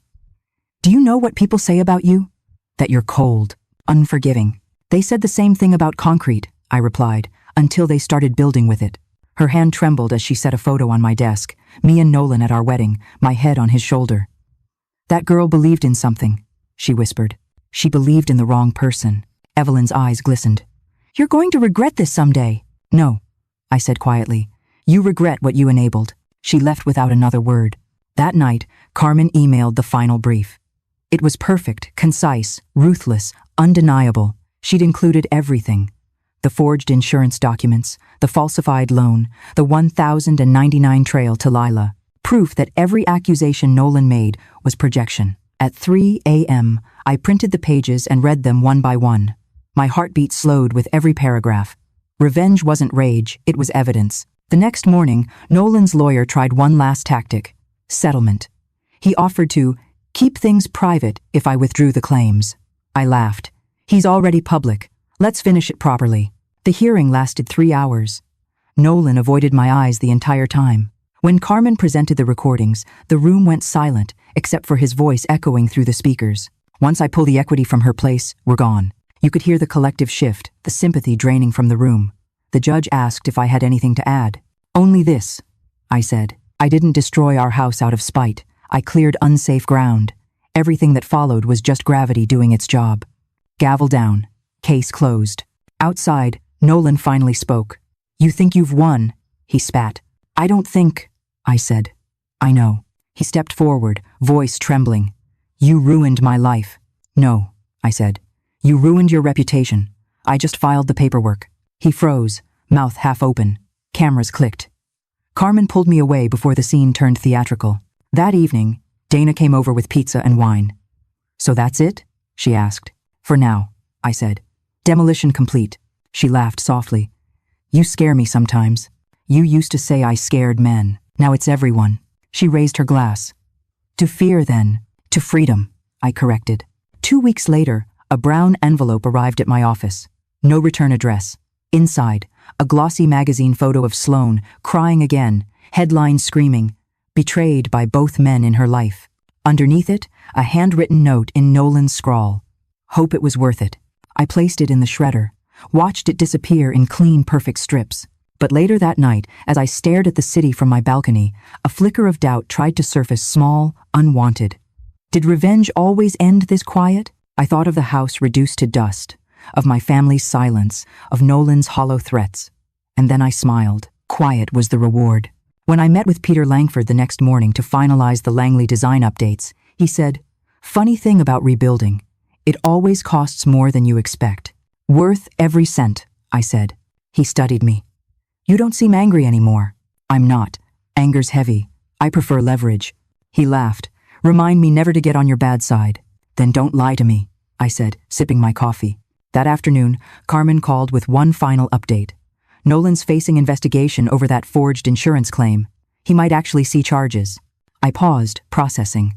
Do you know what people say about you? That you're cold, unforgiving. They said the same thing about concrete, I replied, until they started building with it. Her hand trembled as she set a photo on my desk, me and Nolan at our wedding, my head on his shoulder. That girl believed in something, she whispered. She believed in the wrong person. Evelyn's eyes glistened. You're going to regret this someday. No, I said quietly. You regret what you enabled. She left without another word. That night, Carmen emailed the final brief. It was perfect, concise, ruthless, undeniable. She'd included everything. The forged insurance documents, the falsified loan, the 1,099 trail to Lila. Proof that every accusation Nolan made was projection. At 3 a.m., I printed the pages and read them one by one. My heartbeat slowed with every paragraph. Revenge wasn't rage, it was evidence. The next morning, Nolan's lawyer tried one last tactic: settlement. He offered to keep things private if I withdrew the claims. I laughed. He's already public. Let's finish it properly. The hearing lasted 3 hours. Nolan avoided my eyes the entire time. When Carmen presented the recordings, the room went silent, except for his voice echoing through the speakers. Once I pull the equity from her place, we're gone. You could hear the collective shift, the sympathy draining from the room. The judge asked if I had anything to add. Only this, I said. I didn't destroy our house out of spite. I cleared unsafe ground. Everything that followed was just gravity doing its job. Gavel down. Case closed. Outside, Nolan finally spoke. You think you've won, he spat. I don't think, I said. I know. He stepped forward, voice trembling. You ruined my life. No, I said. You ruined your reputation. I just filed the paperwork. He froze, mouth half open. Cameras clicked. Carmen pulled me away before the scene turned theatrical. That evening, Dana came over with pizza and wine. So that's it? She asked. For now, I said. Demolition complete. She laughed softly. You scare me sometimes. You used to say I scared men. Now it's everyone. She raised her glass. To fear, then. To freedom, I corrected. 2 weeks later, a brown envelope arrived at my office. No return address. Inside, a glossy magazine photo of Sloane, crying again, headline screaming, betrayed by both men in her life. Underneath it, a handwritten note in Nolan's scrawl. Hope it was worth it. I placed it in the shredder, watched it disappear in clean, perfect strips. But later that night, as I stared at the city from my balcony, a flicker of doubt tried to surface, small, unwanted. Did revenge always end this quiet? I thought of the house reduced to dust, of my family's silence, of Nolan's hollow threats. And then I smiled. Quiet was the reward. When I met with Peter Langford the next morning to finalize the Langley design updates, he said, "Funny thing about rebuilding. It always costs more than you expect. Worth every cent," I said. He studied me. "You don't seem angry anymore." "I'm not. Anger's heavy. I prefer leverage." He laughed. "Remind me never to get on your bad side." "Then don't lie to me," I said, sipping my coffee. That afternoon, Carmen called with one final update. Nolan's facing investigation over that forged insurance claim. He might actually see charges. I paused, processing.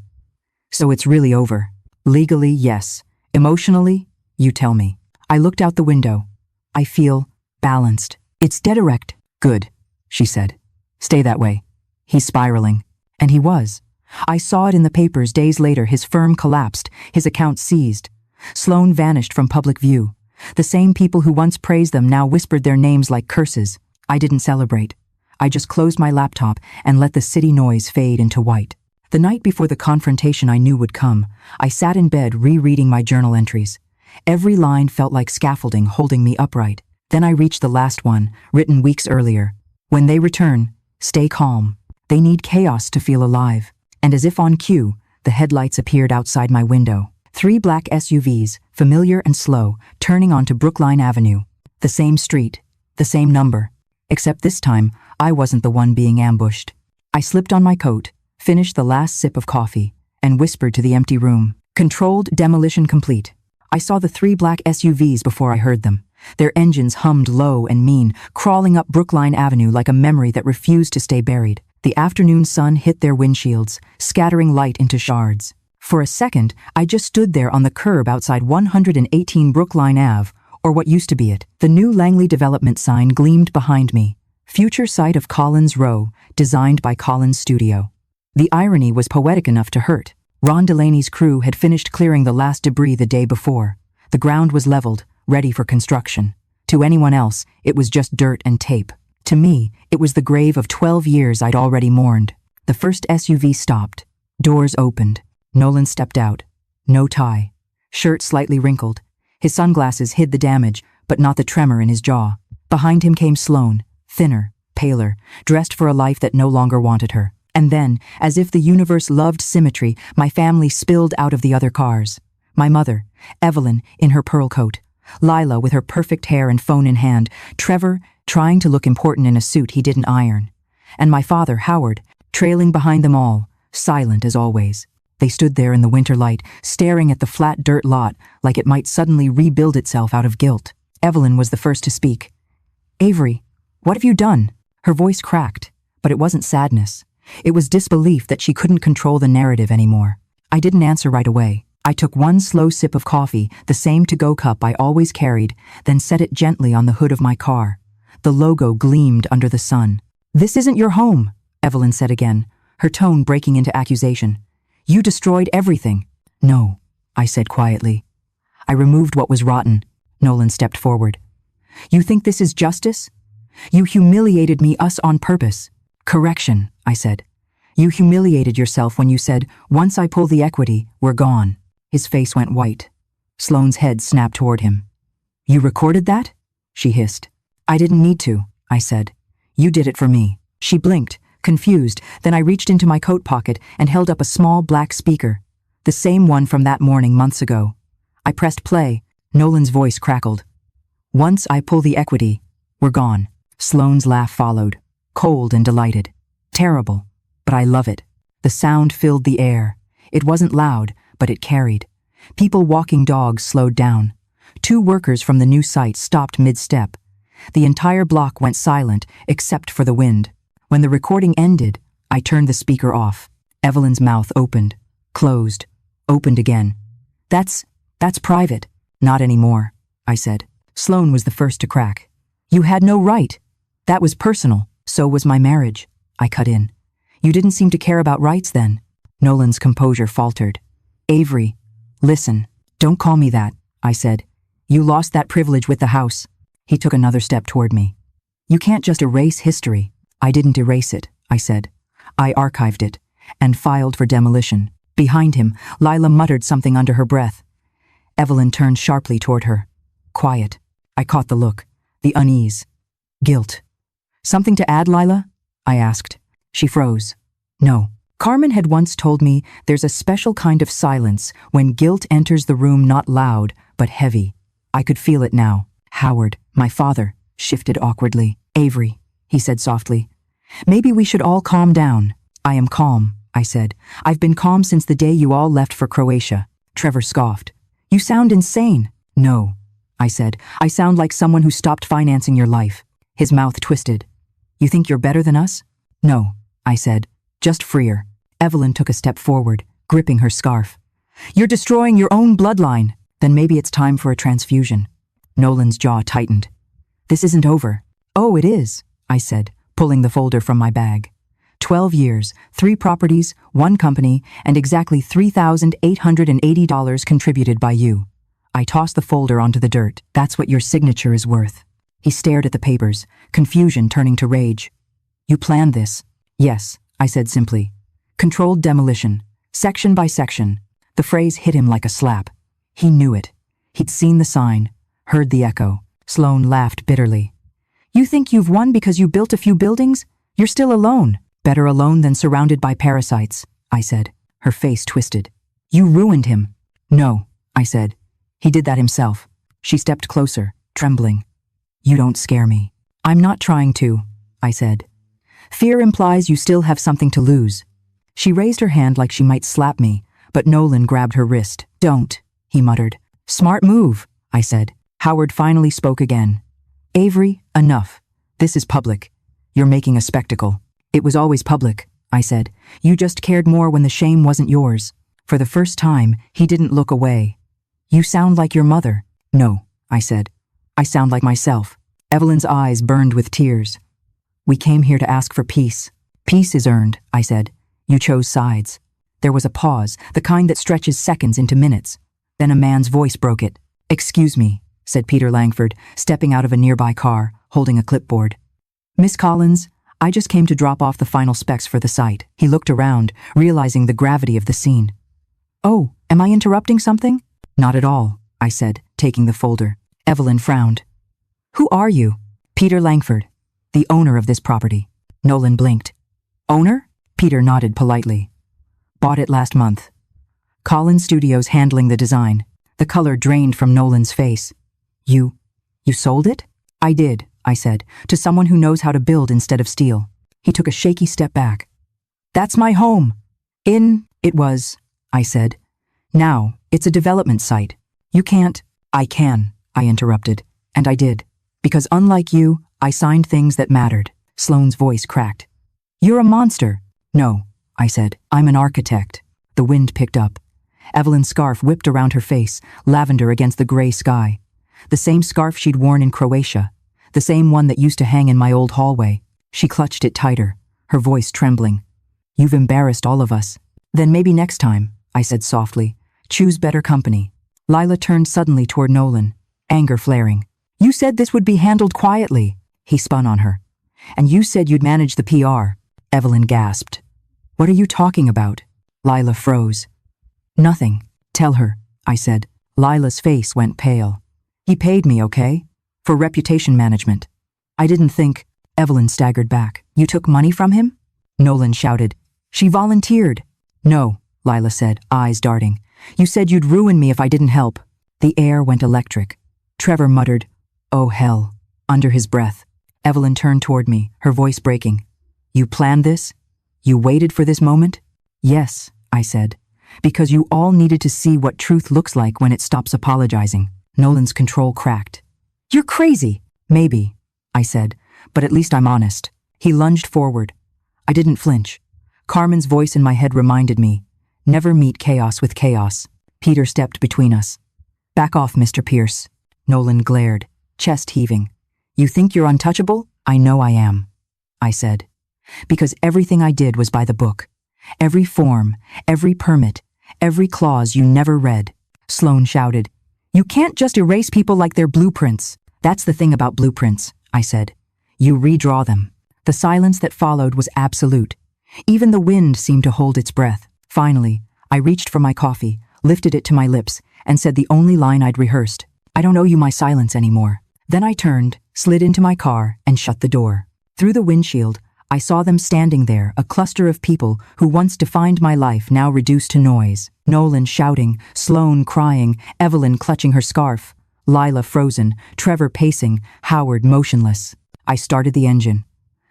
"So it's really over." "Legally, yes. Emotionally, you tell me." I looked out the window. "I feel balanced. It's dead erect." "Good," she said. "Stay that way. He's spiraling." And he was. I saw it in the papers days later. His firm collapsed, his account seized. Sloane vanished from public view. The same people who once praised them now whispered their names like curses. I didn't celebrate. I just closed my laptop and let the city noise fade into white. The night before the confrontation I knew would come, I sat in bed rereading my journal entries. Every line felt like scaffolding holding me upright. Then I reached the last one, written weeks earlier. When they return, stay calm. They need chaos to feel alive. And as if on cue, the headlights appeared outside my window. 3 black SUVs, familiar and slow, turning onto Brookline Avenue. The same street, the same number. Except this time, I wasn't the one being ambushed. I slipped on my coat, finished the last sip of coffee, and whispered to the empty room. Controlled demolition complete. I saw the 3 black SUVs before I heard them. Their engines hummed low and mean, crawling up Brookline Avenue like a memory that refused to stay buried. The afternoon sun hit their windshields, scattering light into shards. For a second, I just stood there on the curb outside 118 Brookline Ave, or what used to be it. The new Langley development sign gleamed behind me. Future site of Collins Row, designed by Collins Studio. The irony was poetic enough to hurt. Ron Delaney's crew had finished clearing the last debris the day before. The ground was leveled, ready for construction. To anyone else, it was just dirt and tape. To me, it was the grave of 12 years I'd already mourned. The first SUV stopped. Doors opened. Nolan stepped out. No tie. Shirt slightly wrinkled. His sunglasses hid the damage, but not the tremor in his jaw. Behind him came Sloane, thinner, paler, dressed for a life that no longer wanted her. And then, as if the universe loved symmetry, my family spilled out of the other cars. My mother, Evelyn, in her pearl coat. Lila with her perfect hair and phone in hand. Trevor, trying to look important in a suit he didn't iron. And my father, Howard, trailing behind them all, silent as always. They stood there in the winter light, staring at the flat dirt lot like it might suddenly rebuild itself out of guilt. Evelyn was the first to speak. "Avery, what have you done?" Her voice cracked, but it wasn't sadness. It was disbelief that she couldn't control the narrative anymore. I didn't answer right away. I took one slow sip of coffee, the same to-go cup I always carried, then set it gently on the hood of my car. The logo gleamed under the sun. "This isn't your home," Evelyn said again, her tone breaking into accusation. "You destroyed everything." "No," I said quietly. "I removed what was rotten." Nolan stepped forward. "You think this is justice? You humiliated us on purpose." "Correction," I said. "You humiliated yourself when you said, 'Once I pull the equity, we're gone.'" His face went white. Sloane's head snapped toward him. "You recorded that?" she hissed. "I didn't need to," I said. "You did it for me." She blinked, confused, then I reached into my coat pocket and held up a small black speaker. The same one from that morning months ago. I pressed play. Nolan's voice crackled. "Once I pull the equity, we're gone." Sloane's laugh followed, cold and delighted. "Terrible, but I love it." The sound filled the air. It wasn't loud, but it carried. People walking dogs slowed down. 2 workers from the new site stopped mid-step. The entire block went silent, except for the wind. When the recording ended, I turned the speaker off. Evelyn's mouth opened, closed, opened again. That's private." "Not anymore," I said. Sloane was the first to crack. "You had no right. That was personal. So was my marriage," I cut in. "You didn't seem to care about rights then." Nolan's composure faltered. "Avery, listen, don't call me that," I said. "You lost that privilege with the house." He took another step toward me. "You can't just erase history." "I didn't erase it," I said. "I archived it and filed for demolition." Behind him, Lila muttered something under her breath. Evelyn turned sharply toward her. Quiet. I caught the look, the unease. Guilt. "Something to add, Lila?" I asked. She froze. "No." Carmen had once told me there's a special kind of silence when guilt enters the room, not loud, but heavy. I could feel it now. Howard, my father, shifted awkwardly. "Avery," he said softly. "Maybe we should all calm down." "I am calm," I said. "I've been calm since the day you all left for Croatia." Trevor scoffed. "You sound insane." "No," I said. "I sound like someone who stopped financing your life." His mouth twisted. "You think you're better than us?" "No," I said. "Just freer." Evelyn took a step forward, gripping her scarf. "You're destroying your own bloodline." "Then maybe it's time for a transfusion." Nolan's jaw tightened. "This isn't over." "Oh, it is," I said, pulling the folder from my bag. 12 years, 3 properties, 1 company, and exactly $3,880 contributed by you. I tossed the folder onto the dirt. That's what your signature is worth. He stared at the papers, confusion turning to rage. You planned this? Yes, I said simply. Controlled demolition, section by section. The phrase hit him like a slap. He knew it. He'd seen the sign, heard the echo. Sloane laughed bitterly. You think you've won because you built a few buildings? You're still alone. Better alone than surrounded by parasites, I said. Her face twisted. You ruined him. No, I said. He did that himself. She stepped closer, trembling. You don't scare me. I'm not trying to, I said. Fear implies you still have something to lose. She raised her hand like she might slap me, but Nolan grabbed her wrist. Don't, he muttered. Smart move, I said. Howard finally spoke again. Avery, enough. This is public. You're making a spectacle. It was always public, I said. You just cared more when the shame wasn't yours. For the first time, he didn't look away. You sound like your mother. No, I said. I sound like myself. Evelyn's eyes burned with tears. We came here to ask for peace. Peace is earned, I said. You chose sides. There was a pause, the kind that stretches seconds into minutes. Then a man's voice broke it. Excuse me, said Peter Langford, stepping out of a nearby car, holding a clipboard. Miss Collins, I just came to drop off the final specs for the site. He looked around, realizing the gravity of the scene. Oh, am I interrupting something? Not at all, I said, taking the folder. Evelyn frowned. Who are you? Peter Langford, the owner of this property. Nolan blinked. Owner? Peter nodded politely. Bought it last month. Collins Studios handling the design. The color drained from Nolan's face. You sold it? I did, I said, to someone who knows how to build instead of steal. He took a shaky step back. That's my home. It was, I said. Now, it's a development site. You can't. I can, I interrupted. And I did. Because unlike you, I signed things that mattered. Sloane's voice cracked. You're a monster. No, I said. I'm an architect. The wind picked up. Evelyn's scarf whipped around her face, lavender against the gray sky. The same scarf she'd worn in Croatia. The same one that used to hang in my old hallway. She clutched it tighter, her voice trembling. You've embarrassed all of us. Then maybe next time, I said softly. Choose better company. Lila turned suddenly toward Nolan, anger flaring. You said this would be handled quietly. He spun on her. And you said you'd manage the PR. Evelyn gasped. What are you talking about? Lila froze. Nothing. Tell her, I said. Lila's face went pale. He paid me, okay? For reputation management. I didn't think. Evelyn staggered back. You took money from him? Nolan shouted. She volunteered. No, Lila said, eyes darting. You said you'd ruin me if I didn't help. The air went electric. Trevor muttered, oh hell, under his breath. Evelyn turned toward me, her voice breaking. You planned this? You waited for this moment? Yes, I said. Because you all needed to see what truth looks like when it stops apologizing. Nolan's control cracked. You're crazy. Maybe, I said, but at least I'm honest. He lunged forward. I didn't flinch. Carmen's voice in my head reminded me, never meet chaos with chaos. Peter stepped between us. Back off, Mr. Pierce. Nolan glared, chest heaving. You think you're untouchable? I know I am, I said. Because everything I did was by the book. Every form, every permit, every clause you never read. Sloane shouted. You can't just erase people like they're blueprints. That's the thing about blueprints, I said. You redraw them. The silence that followed was absolute. Even the wind seemed to hold its breath. Finally, I reached for my coffee, lifted it to my lips, and said the only line I'd rehearsed. I don't owe you my silence anymore. Then I turned, slid into my car, and shut the door. Through the windshield, I saw them standing there, a cluster of people who once defined my life, now reduced to noise. Nolan shouting, Sloane crying, Evelyn clutching her scarf, Lila frozen, Trevor pacing, Howard motionless. I started the engine.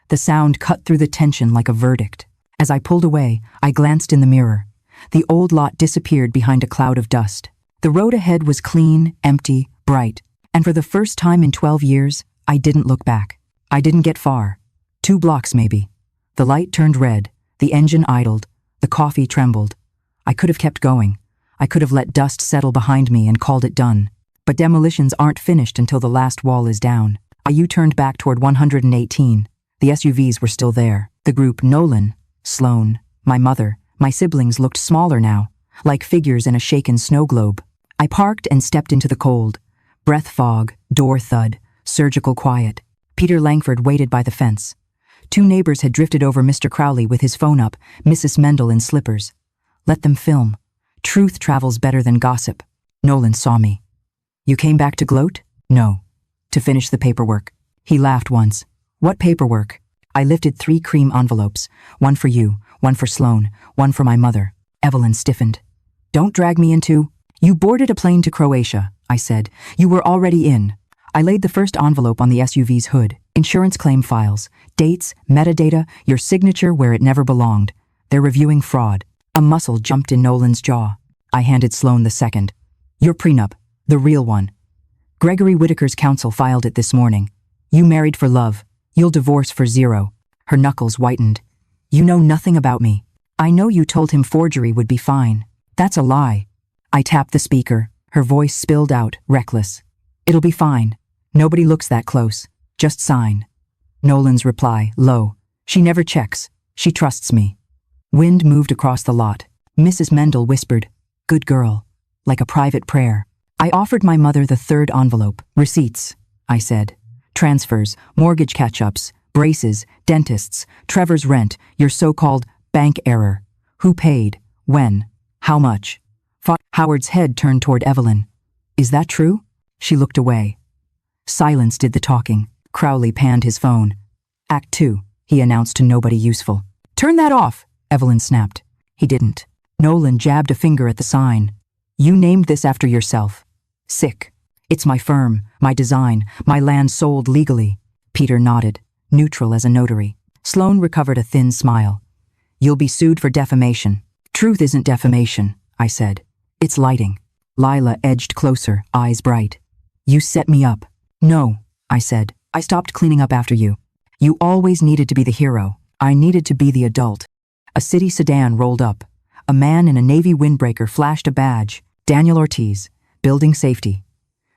The sound cut through the tension like a verdict. As I pulled away, I glanced in the mirror. The old lot disappeared behind a cloud of dust. The road ahead was clean, empty, bright, and for the first time in 12 years, I didn't look back. I didn't get far. 2 blocks maybe. The light turned red, the engine idled, the coffee trembled. I could have kept going. I could have let dust settle behind me and called it done. But demolitions aren't finished until the last wall is down. I U-turned back toward 118. The SUVs were still there. The group Nolan, Sloane, my mother, my siblings looked smaller now, like figures in a shaken snow globe. I parked and stepped into the cold. Breath fog, door thud, surgical quiet. Peter Langford waited by the fence. 2 neighbors had drifted over Mr. Crowley with his phone up, Mrs. Mendel in slippers. Let them film. Truth travels better than gossip. Nolan saw me. You came back to gloat? No. To finish the paperwork. He laughed once. What paperwork? I lifted 3 cream envelopes. 1 for you, 1 for Sloane, 1 for my mother. Evelyn stiffened. Don't drag me into... You boarded a plane to Croatia, I said. You were already in. I laid the first envelope on the SUV's hood. Insurance claim files, dates, metadata, your signature where it never belonged. They're reviewing fraud. A muscle jumped in Nolan's jaw. I handed Sloane the second. Your prenup, the real one. Gregory Whitaker's counsel filed it this morning. You married for love. You'll divorce for 0. Her knuckles whitened. You know nothing about me. I know you told him forgery would be fine. That's a lie. I tapped the speaker. Her voice spilled out, reckless. It'll be fine. Nobody looks that close. Just sign. Nolan's reply, low. She never checks. She trusts me. Wind moved across the lot. Mrs. Mendel whispered, good girl, like a private prayer. I offered my mother the 3rd envelope. Receipts, I said. Transfers, mortgage catch-ups, braces, dentists, Trevor's rent, your so-called bank error. Who paid? When? How much? Howard's head turned toward Evelyn. Is that true? She looked away. Silence did the talking. Crowley panned his phone. Act 2, he announced to nobody useful. Turn that off, Evelyn snapped. He didn't. Nolan jabbed a finger at the sign. You named this after yourself. Sick. It's my firm, my design, my land sold legally. Peter nodded, neutral as a notary. Sloane recovered a thin smile. You'll be sued for defamation. Truth isn't defamation, I said. It's lighting. Lila edged closer, eyes bright. You set me up. No, I said. I stopped cleaning up after you. You always needed to be the hero. I needed to be the adult. A city sedan rolled up. A man in a Navy windbreaker flashed a badge. Daniel Ortiz, building safety.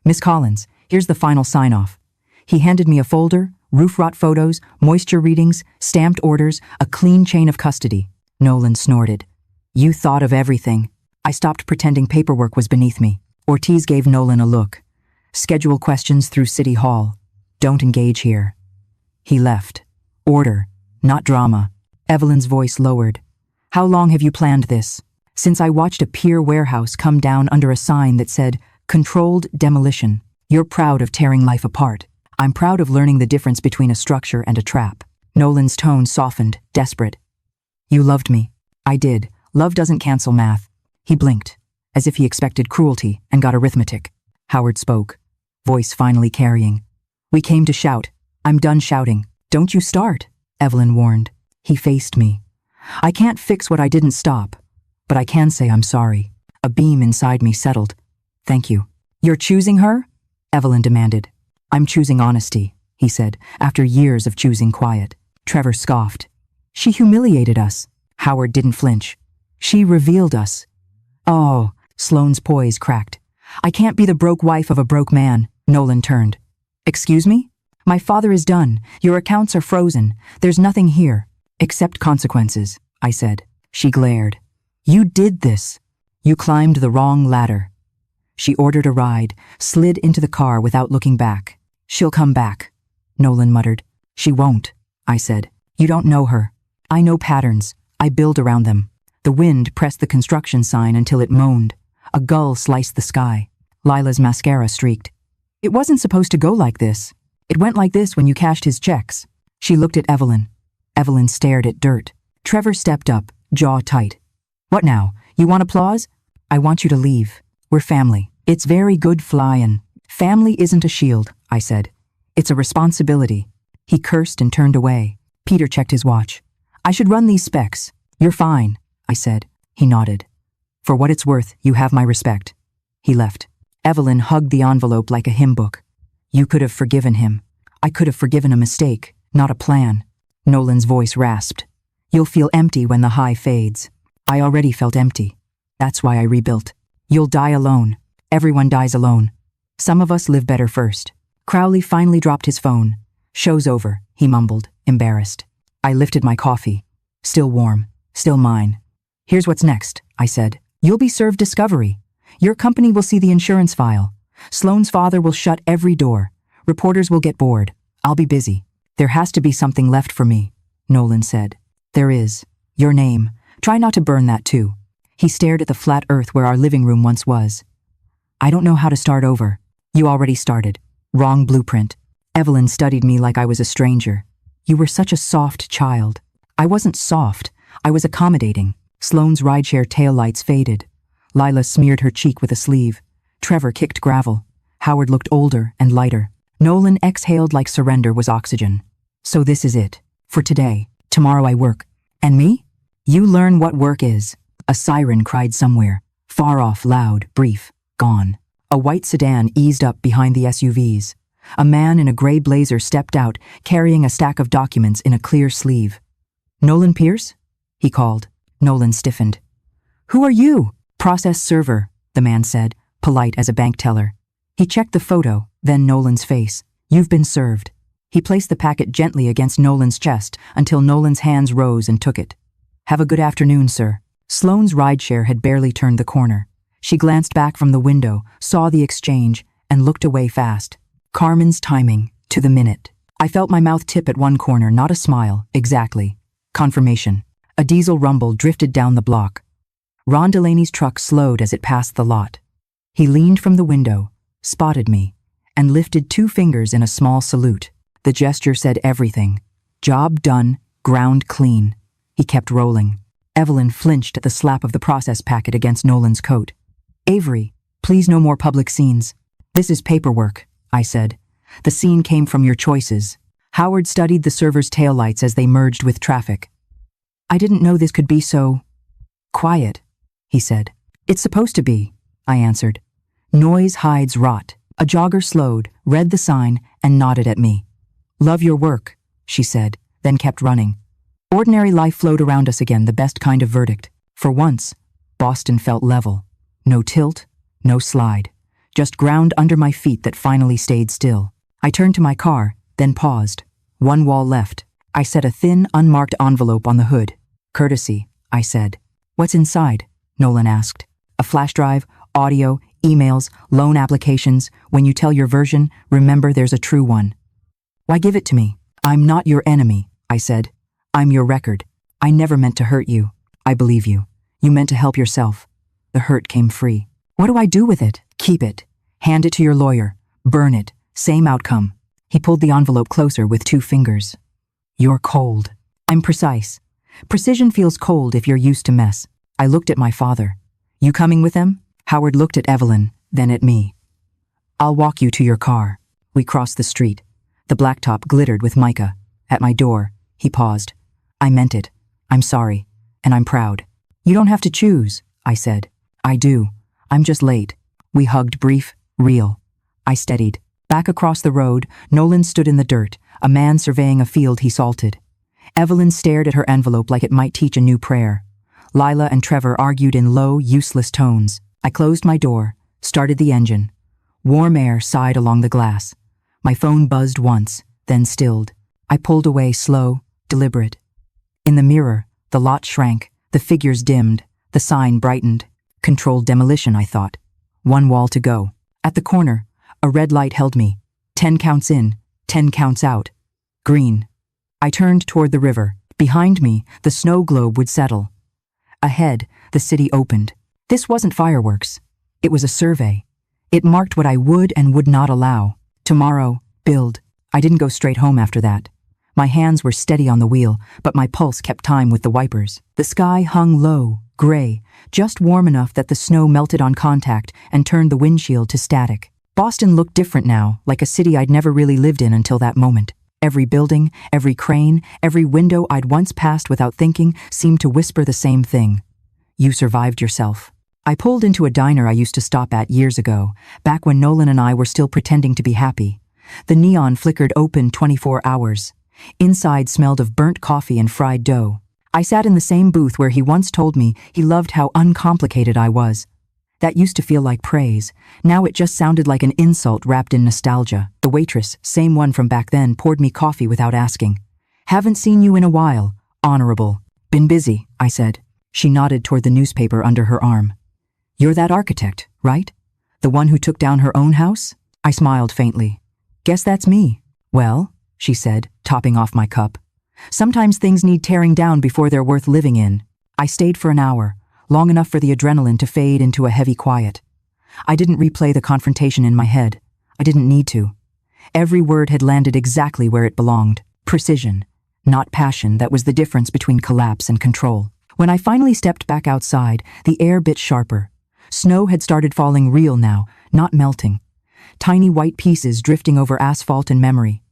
Miss Collins, here's the final sign-off. He handed me a folder, roof rot photos, moisture readings, stamped orders, a clean chain of custody. Nolan snorted. You thought of everything. I stopped pretending paperwork was beneath me. Ortiz gave Nolan a look. Schedule questions through City Hall. Don't engage here. He left. Order, not drama. Evelyn's voice lowered. How long have you planned this? Since I watched a pier warehouse come down under a sign that said, Controlled Demolition. You're proud of tearing life apart. I'm proud of learning the difference between a structure and a trap. Nolan's tone softened, desperate. You loved me. I did. Love doesn't cancel math. He blinked, as if he expected cruelty, and got arithmetic. Howard spoke, voice finally carrying. We came to shout. I'm done shouting. Don't you start, Evelyn warned. He faced me. I can't fix what I didn't stop, but I can say I'm sorry. A beam inside me settled. Thank you. You're choosing her? Evelyn demanded. I'm choosing honesty, he said, after years of choosing quiet. Trevor scoffed. She humiliated us. Howard didn't flinch. She revealed us. Oh, Sloane's poise cracked. I can't be the broke wife of a broke man. Nolan turned. Excuse me? My father is done. Your accounts are frozen. There's nothing here. Except consequences, I said. She glared. You did this. You climbed the wrong ladder. She ordered a ride, slid into the car without looking back. She'll come back, Nolan muttered. She won't, I said. You don't know her. I know patterns. I build around them. The wind pressed the construction sign until it moaned. A gull sliced the sky. Lila's mascara streaked. It wasn't supposed to go like this. It went like this when you cashed his checks. She looked at Evelyn. Evelyn stared at dirt. Trevor stepped up, jaw tight. What now? You want applause? I want you to leave. We're family. It's very good flyin'. Family isn't a shield, I said. It's a responsibility. He cursed and turned away. Peter checked his watch. I should run these specs. You're fine, I said. He nodded. For what it's worth, you have my respect. He left. Evelyn hugged the envelope like a hymn book. You could have forgiven him. I could have forgiven a mistake, not a plan. Nolan's voice rasped. You'll feel empty when the high fades. I already felt empty. That's why I rebuilt. You'll die alone. Everyone dies alone. Some of us live better first. Crowley finally dropped his phone. Show's over, he mumbled, embarrassed. I lifted my coffee. Still warm. Still mine. Here's what's next, I said. You'll be served discovery. Your company will see the insurance file. Sloane's father will shut every door. Reporters will get bored. I'll be busy. There has to be something left for me, Nolan said. There is. Your name. Try not to burn that too. He stared at the flat earth where our living room once was. I don't know how to start over. You already started. Wrong blueprint. Evelyn studied me like I was a stranger. You were such a soft child. I wasn't soft. I was accommodating. Sloane's rideshare taillights faded. Lila smeared her cheek with a sleeve. Trevor kicked gravel. Howard looked older and lighter. Nolan exhaled like surrender was oxygen. So this is it. For today. Tomorrow I work. And me? You learn what work is. A siren cried somewhere. Far off, loud, brief, gone. A white sedan eased up behind the SUVs. A man in a gray blazer stepped out, carrying a stack of documents in a clear sleeve. Nolan Pierce? He called. Nolan stiffened. Who are you? Process server, the man said, polite as a bank teller. He checked the photo, then Nolan's face. You've been served. He placed the packet gently against Nolan's chest until Nolan's hands rose and took it. Have a good afternoon, sir. Sloane's rideshare had barely turned the corner. She glanced back from the window, saw the exchange, and looked away fast. Carmen's timing, to the minute. I felt my mouth tip at one corner, not a smile, exactly. Confirmation. A diesel rumble drifted down the block. Ron Delaney's truck slowed as it passed the lot. He leaned from the window, spotted me, and lifted 2 fingers in a small salute. The gesture said everything. Job done, ground clean. He kept rolling. Evelyn flinched at the slap of the process packet against Nolan's coat. Avery, please no more public scenes. This is paperwork, I said. The scene came from your choices. Howard studied the server's taillights as they merged with traffic. I didn't know this could be so quiet, he said. It's supposed to be, I answered. Noise hides rot. A jogger slowed, read the sign, and nodded at me. Love your work, she said, then kept running. Ordinary life flowed around us again, the best kind of verdict. For once, Boston felt level. No tilt, no slide. Just ground under my feet that finally stayed still. I turned to my car, then paused. One wall left. I set a thin, unmarked envelope on the hood. Courtesy, I said. What's inside? Nolan asked. A flash drive, audio, emails, loan applications. When you tell your version, remember there's a true one. Why give it to me? I'm not your enemy, I said. I'm your record. I never meant to hurt you. I believe you. You meant to help yourself. The hurt came free. What do I do with it? Keep it. Hand it to your lawyer. Burn it. Same outcome. He pulled the envelope closer with 2 fingers. You're cold. I'm precise. Precision feels cold if you're used to mess. I looked at my father. You coming with them? Howard looked at Evelyn, then at me. I'll walk you to your car. We crossed the street. The blacktop glittered with mica. At my door, he paused. I meant it. I'm sorry. And I'm proud. You don't have to choose, I said. I do. I'm just late. We hugged brief, real. I steadied. Back across the road, Nolan stood in the dirt, a man surveying a field he salted. Evelyn stared at her envelope like it might teach a new prayer. Lila and Trevor argued in low, useless tones. I closed my door, started the engine. Warm air sighed along the glass. My phone buzzed once, then stilled. I pulled away, slow, deliberate. In the mirror, the lot shrank, the figures dimmed, the sign brightened. Controlled demolition, I thought. 1 wall to go. At the corner, a red light held me. 10 counts in, 10 counts out. Green. I turned toward the river. Behind me, the snow globe would settle. Ahead, the city opened. This wasn't fireworks. It was a survey. It marked what I would and would not allow. Tomorrow, build. I didn't go straight home after that. My hands were steady on the wheel, but my pulse kept time with the wipers. The sky hung low, gray, just warm enough that the snow melted on contact and turned the windshield to static. Boston looked different now, like a city I'd never really lived in until that moment. Every building, every crane, every window I'd once passed without thinking seemed to whisper the same thing. You survived yourself. I pulled into a diner I used to stop at years ago, back when Nolan and I were still pretending to be happy. The neon flickered open 24 hours. Inside smelled of burnt coffee and fried dough. I sat in the same booth where he once told me he loved how uncomplicated I was. That used to feel like praise. Now it just sounded like an insult wrapped in nostalgia. The waitress, same one from back then, poured me coffee without asking. Haven't seen you in a while. Honorable. Been busy, I said. She nodded toward the newspaper under her arm. You're that architect, right? The one who took down her own house? I smiled faintly. Guess that's me. Well, she said, topping off my cup. Sometimes things need tearing down before they're worth living in. I stayed for an hour, long enough for the adrenaline to fade into a heavy quiet. I didn't replay the confrontation in my head. I didn't need to. Every word had landed exactly where it belonged. Precision, not passion. That was the difference between collapse and control. When I finally stepped back outside, the air bit sharper. Snow had started falling real now, not melting. Tiny white pieces drifting over asphalt and memory.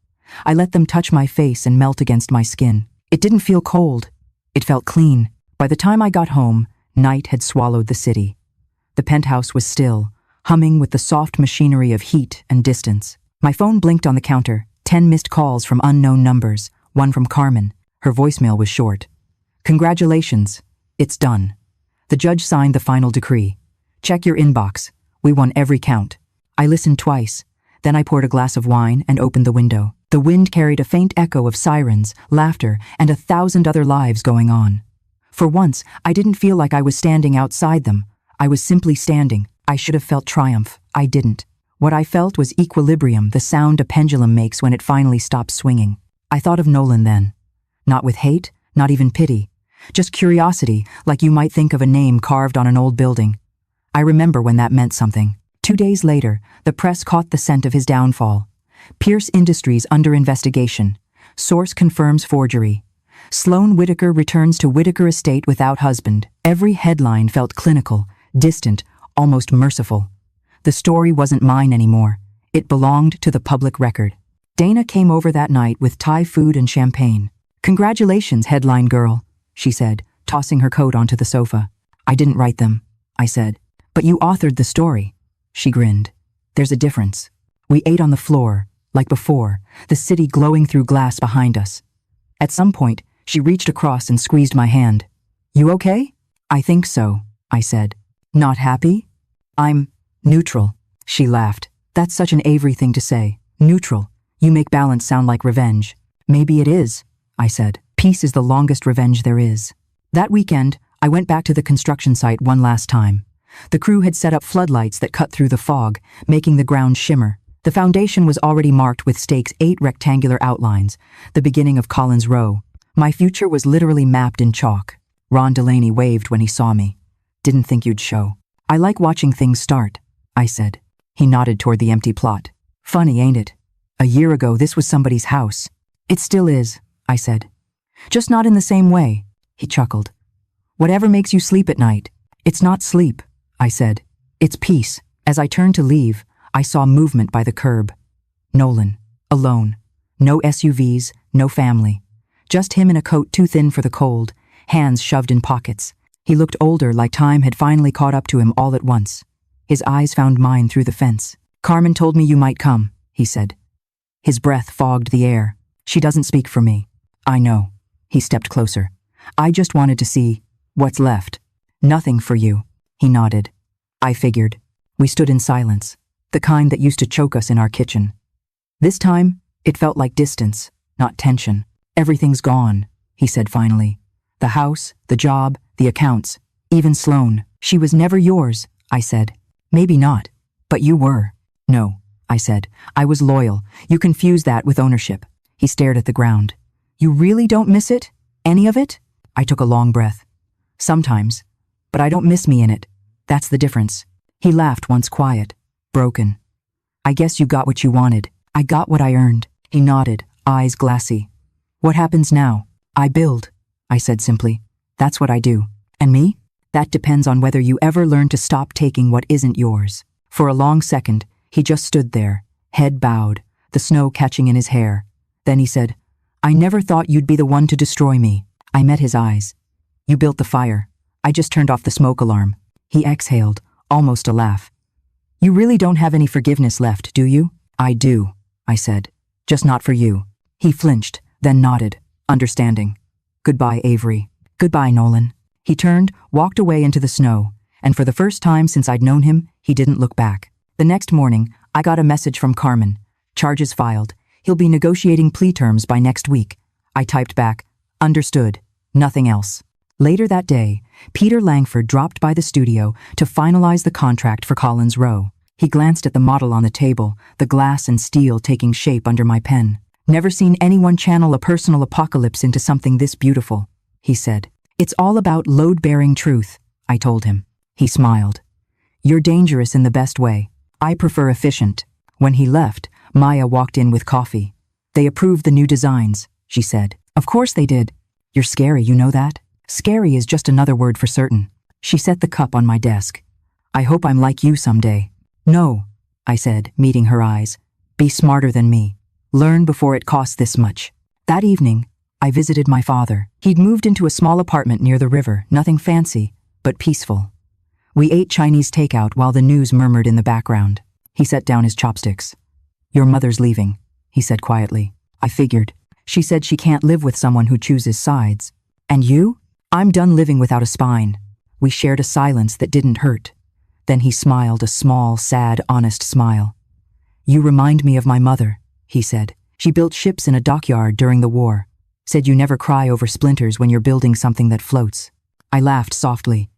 I let them touch my face and melt against my skin. It didn't feel cold. It felt clean. By the time I got home, night had swallowed the city. The penthouse was still, humming with the soft machinery of heat and distance. My phone blinked on the counter, 10 missed calls from unknown numbers, one from Carmen. Her voicemail was short. Congratulations. It's done. The judge signed the final decree. Check your inbox. We won every count. I listened twice. Then I poured a glass of wine and opened the window. The wind carried a faint echo of sirens, laughter, and 1,000 other lives going on. For once, I didn't feel like I was standing outside them. I was simply standing. I should have felt triumph. I didn't. What I felt was equilibrium, the sound a pendulum makes when it finally stops swinging. I thought of Nolan then. Not with hate, not even pity. Just curiosity, like you might think of a name carved on an old building. I remember when that meant something. 2 days later, the press caught the scent of his downfall. Pierce Industries under investigation. Source confirms forgery. Sloan Whitaker returns to Whitaker estate without husband. Every headline felt clinical, distant, almost merciful. The story wasn't mine anymore. It belonged to the public record. Dana came over that night with Thai food and champagne. Congratulations, headline girl, she said, tossing her coat onto the sofa. I didn't write them, I said. But you authored the story. She grinned. There's a difference. We ate on the floor, like before, the city glowing through glass behind us. At some point, she reached across and squeezed my hand. You okay? I think so, I said. Not happy? I'm neutral. She laughed. That's such an Avery thing to say. Neutral. You make balance sound like revenge. Maybe it is, I said. Peace is the longest revenge there is. That weekend, I went back to the construction site one last time. The crew had set up floodlights that cut through the fog, making the ground shimmer. The foundation was already marked with stakes 8 rectangular outlines, the beginning of Collins Row. My future was literally mapped in chalk. Ron Delaney waved when he saw me. Didn't think you'd show. I like watching things start, I said. He nodded toward the empty plot. Funny, ain't it? A year ago, this was somebody's house. It still is, I said. Just not in the same way, he chuckled. Whatever makes you sleep at night. It's not sleep, I said. It's peace. As I turned to leave, I saw movement by the curb. Nolan, alone. No SUVs, no family. Just him in a coat too thin for the cold, hands shoved in pockets. He looked older, like time had finally caught up to him all at once. His eyes found mine through the fence. Carmen told me you might come, he said. His breath fogged the air. She doesn't speak for me. I know. He stepped closer. I just wanted to see what's left. Nothing for you. He nodded. I figured. We stood in silence, the kind that used to choke us in our kitchen. This time, it felt like distance, not tension. Everything's gone, he said finally. The house, the job, the accounts, even Sloan. She was never yours, I said. Maybe not, but you were. No, I said. I was loyal. You confuse that with ownership. He stared at the ground. You really don't miss it? Any of it? I took a long breath. Sometimes, but I don't miss me in it. That's the difference. He laughed once quiet, broken. I guess you got what you wanted. I got what I earned. He nodded, eyes glassy. What happens now? I build, I said simply. That's what I do. And me? That depends on whether you ever learn to stop taking what isn't yours. For a long second, he just stood there, head bowed, the snow catching in his hair. Then he said, I never thought you'd be the one to destroy me. I met his eyes. You built the fire. I just turned off the smoke alarm. He exhaled, almost a laugh. You really don't have any forgiveness left, do you? I do, I said. Just not for you. He flinched, then nodded, understanding. Goodbye, Avery. Goodbye, Nolan. He turned, walked away into the snow, and for the first time since I'd known him, he didn't look back. The next morning, I got a message from Carmen. Charges filed. He'll be negotiating plea terms by next week. I typed back, understood. Nothing else. Later that day, Peter Langford dropped by the studio to finalize the contract for Collins Row. He glanced at the model on the table, the glass and steel taking shape under my pen. "Never seen anyone channel a personal apocalypse into something this beautiful," he said. "It's all about load-bearing truth," I told him. He smiled. "You're dangerous in the best way. I prefer efficient." When he left, Maya walked in with coffee. "They approved the new designs," she said. "Of course they did. You're scary, you know that? Scary is just another word for certain." She set the cup on my desk. "I hope I'm like you someday." "No," I said, meeting her eyes. "Be smarter than me. Learn before it costs this much." That evening, I visited my father. He'd moved into a small apartment near the river, nothing fancy, but peaceful. We ate Chinese takeout while the news murmured in the background. He set down his chopsticks. "Your mother's leaving," he said quietly. I figured. She said she can't live with someone who chooses sides. "And you?" "I'm done living without a spine." We shared a silence that didn't hurt. Then he smiled, a small, sad, honest smile. "You remind me of my mother," he said. "She built ships in a dockyard during the war. Said you never cry over splinters when you're building something that floats." I laughed softly.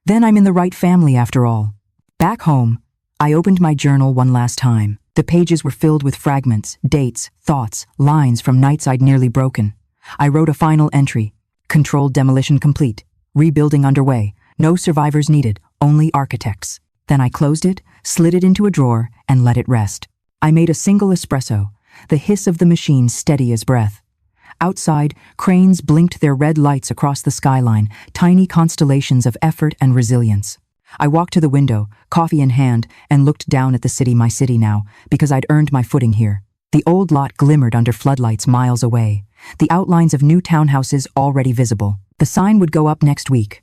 Then I'm in the right family after all. Back home, I opened my journal one last time. The pages were filled with fragments, dates, thoughts, lines from nights I'd nearly broken. I wrote a final entry. "Controlled demolition complete. Rebuilding underway. No survivors needed, only architects." Then I closed it, slid it into a drawer, and let it rest. I made a single espresso, the hiss of the machine steady as breath. Outside, cranes blinked their red lights across the skyline, tiny constellations of effort and resilience. I walked to the window, coffee in hand, and looked down at the city, my city now, because I'd earned my footing here. The old lot glimmered under floodlights miles away, the outlines of new townhouses already visible. The sign would go up next week.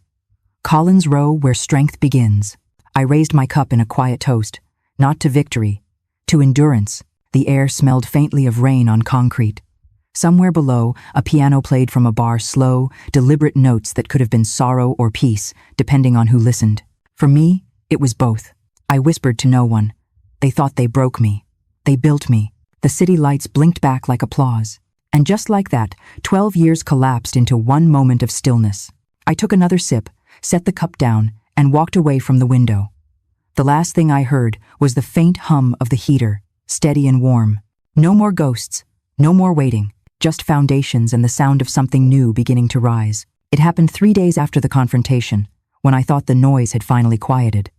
"Collins Row, where strength begins." I raised my cup in a quiet toast, not to victory, to endurance. The air smelled faintly of rain on concrete. Somewhere below, a piano played from a bar slow, deliberate notes that could have been sorrow or peace, depending on who listened. For me, it was both. I whispered to no one. They thought they broke me. They built me. The city lights blinked back like applause. And just like that, 12 years collapsed into one moment of stillness. I took another sip, set the cup down, and walked away from the window. The last thing I heard was the faint hum of the heater, steady and warm. No more ghosts, no more waiting, just foundations and the sound of something new beginning to rise. It happened 3 days after the confrontation, when I thought the noise had finally quieted.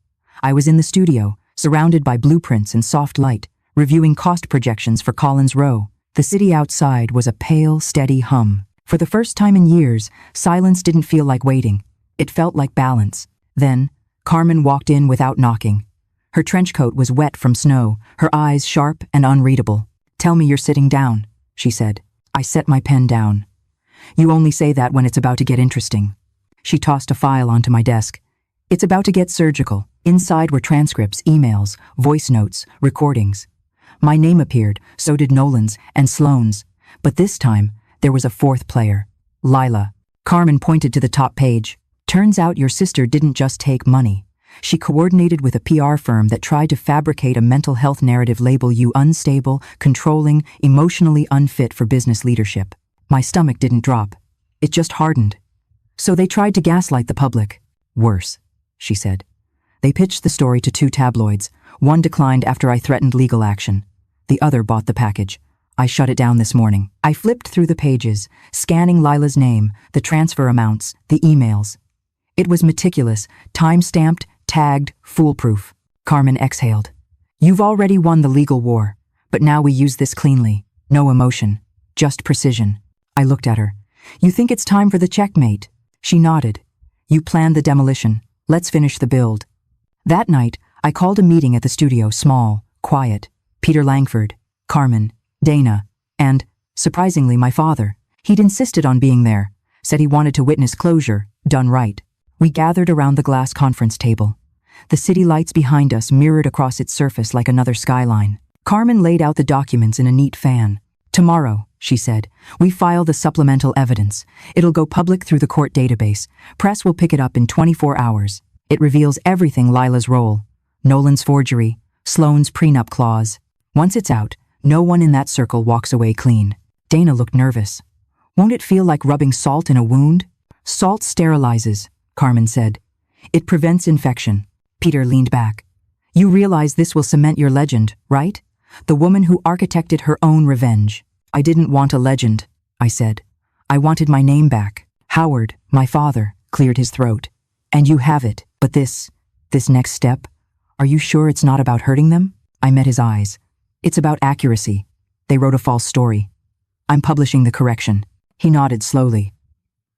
I was in the studio, surrounded by blueprints and soft light, reviewing cost projections for Collins Row. The city outside was a pale, steady hum. For the first time in years, silence didn't feel like waiting. It felt like balance. Then, Carmen walked in without knocking. Her trench coat was wet from snow, her eyes sharp and unreadable. "Tell me you're sitting down," she said. I set my pen down. "You only say that when it's about to get interesting." She tossed a file onto my desk. "It's about to get surgical." Inside were transcripts, emails, voice notes, recordings. My name appeared, so did Nolan's and Sloane's. But this time, there was a fourth player. Lila. Carmen pointed to the top page. "Turns out your sister didn't just take money. She coordinated with a PR firm that tried to fabricate a mental health narrative, label you unstable, controlling, emotionally unfit for business leadership." My stomach didn't drop. It just hardened. "So they tried to gaslight the public." "Worse," she said. "They pitched the story to 2 tabloids. One declined after I threatened legal action. The other bought the package. I shut it down this morning." I flipped through the pages, scanning Lila's name, the transfer amounts, the emails. It was meticulous, time-stamped, tagged, foolproof. Carmen exhaled. "You've already won the legal war, but now we use this cleanly. No emotion, just precision." I looked at her. "You think it's time for the checkmate?" She nodded. "You planned the demolition. Let's finish the build." That night, I called a meeting at the studio, small, quiet. Peter Langford, Carmen, Dana, and, surprisingly, my father. He'd insisted on being there, said he wanted to witness closure, done right. We gathered around the glass conference table. The city lights behind us mirrored across its surface like another skyline. Carmen laid out the documents in a neat fan. "Tomorrow," she said, "we file the supplemental evidence. It'll go public through the court database. Press will pick it up in 24 hours. It reveals everything: Lila's role, Nolan's forgery, Sloane's prenup clause. Once it's out, no one in that circle walks away clean." Dana looked nervous. "Won't it feel like rubbing salt in a wound?" Salt sterilizes, Carmen said. It prevents infection. Peter leaned back. You realize this will cement your legend, right? The woman who architected her own revenge. I didn't want a legend, I said. I wanted my name back. Howard, my father, cleared his throat. And you have it. But this next step, are you sure it's not about hurting them? I met his eyes. It's about accuracy. They wrote a false story. I'm publishing the correction. He nodded slowly.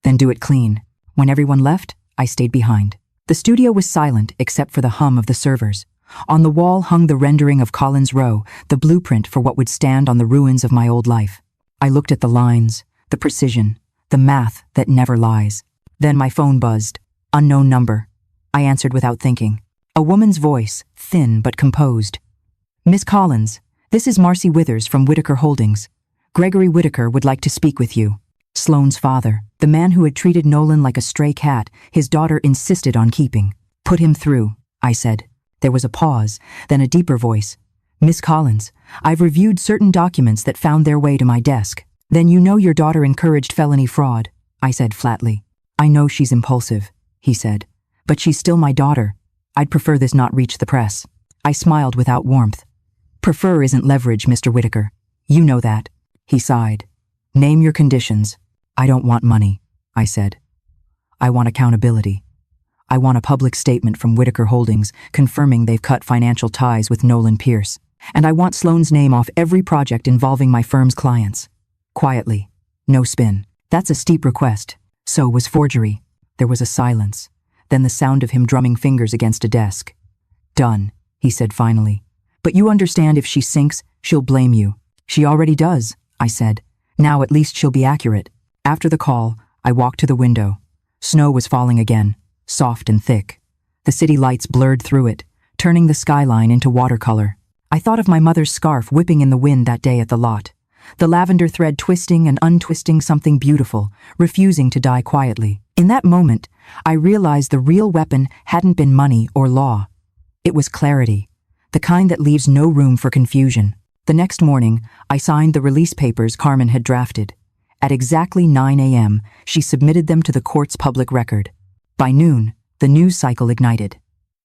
Then do it clean. When everyone left, I stayed behind. The studio was silent except for the hum of the servers. On the wall hung the rendering of Collins Row, the blueprint for what would stand on the ruins of my old life. I looked at the lines, the precision, the math that never lies. Then my phone buzzed. Unknown number. I answered without thinking. A woman's voice, thin but composed. Miss Collins, this is Marcy Withers from Whitaker Holdings. Gregory Whitaker would like to speak with you. Sloane's father, the man who had treated Nolan like a stray cat, his daughter insisted on keeping. Put him through, I said. There was a pause, then a deeper voice. Miss Collins, I've reviewed certain documents that found their way to my desk. Then you know your daughter encouraged felony fraud, I said flatly. I know she's impulsive, he said. But she's still my daughter. I'd prefer this not reach the press. I smiled without warmth. Prefer isn't leverage, Mr. Whitaker. You know that. He sighed. Name your conditions. I don't want money, I said. I want accountability. I want a public statement from Whitaker Holdings confirming they've cut financial ties with Nolan Pierce. And I want Sloane's name off every project involving my firm's clients. Quietly. No spin. That's a steep request. So was forgery. There was a silence. Then the sound of him drumming fingers against a desk. Done, he said finally. But you understand if she sinks, she'll blame you. She already does, I said. Now at least she'll be accurate. After the call, I walked to the window. Snow was falling again, soft and thick. The city lights blurred through it, turning the skyline into watercolor. I thought of my mother's scarf whipping in the wind that day at the lot. The lavender thread twisting and untwisting something beautiful, refusing to die quietly. In that moment, I realized the real weapon hadn't been money or law. It was clarity, the kind that leaves no room for confusion. The next morning, I signed the release papers Carmen had drafted. At exactly 9 a.m., she submitted them to the court's public record. By noon, the news cycle ignited.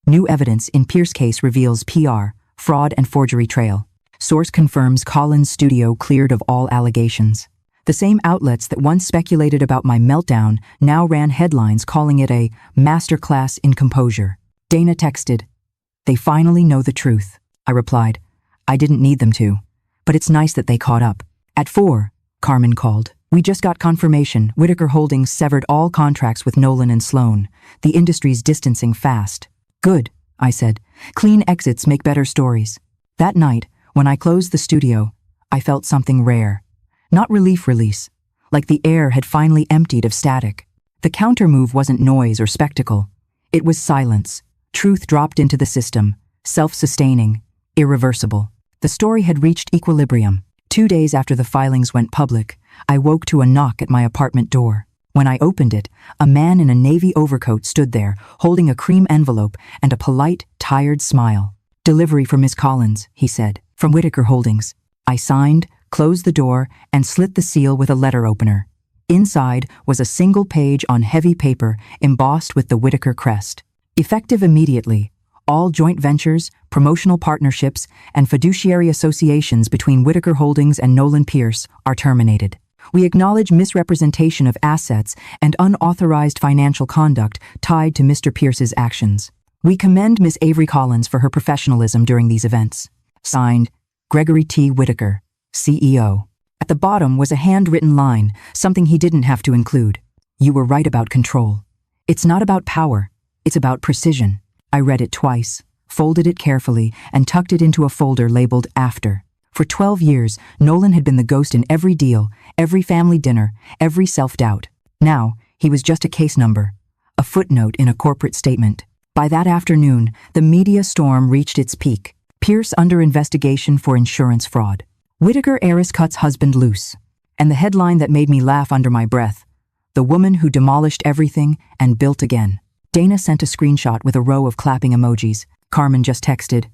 New evidence in Pierce case reveals PR, fraud and forgery trail. Source confirms Collins' studio cleared of all allegations. The same outlets that once speculated about my meltdown now ran headlines calling it a masterclass in composure. Dana texted, "They finally know the truth." I replied, "I didn't need them to, but it's nice that they caught up." At 4, Carmen called. "We just got confirmation Whitaker Holdings severed all contracts with Nolan and Sloane. The industry's distancing fast." "Good," I said. "Clean exits make better stories." That night, when I closed the studio, I felt something rare. Not release, like the air had finally emptied of static. The countermove wasn't noise or spectacle. It was silence. Truth dropped into the system, self-sustaining, irreversible. The story had reached equilibrium. 2 days after the filings went public, I woke to a knock at my apartment door. When I opened it, a man in a navy overcoat stood there, holding a cream envelope and a polite, tired smile. "Delivery for Miss Collins," he said, "from Whitaker Holdings." I signed, closed the door, and slit the seal with a letter opener. Inside was a single page on heavy paper embossed with the Whitaker crest. Effective immediately, all joint ventures, promotional partnerships, and fiduciary associations between Whitaker Holdings and Nolan Pierce are terminated. We acknowledge misrepresentation of assets and unauthorized financial conduct tied to Mr. Pierce's actions. We commend Ms. Avery Collins for her professionalism during these events. Signed, Gregory T. Whitaker, CEO. At the bottom was a handwritten line, something he didn't have to include. "You were right about control. It's not about power, it's about precision." I read it twice, folded it carefully, and tucked it into a folder labeled After. For 12 years, Nolan had been the ghost in every deal, every family dinner, every self-doubt. Now, he was just a case number, a footnote in a corporate statement. By that afternoon, the media storm reached its peak. Pierce under investigation for insurance fraud. Whitaker heiress cuts husband loose. And the headline that made me laugh under my breath, "The woman who demolished everything and built again." Dana sent a screenshot with a row of clapping emojis. Carmen just texted,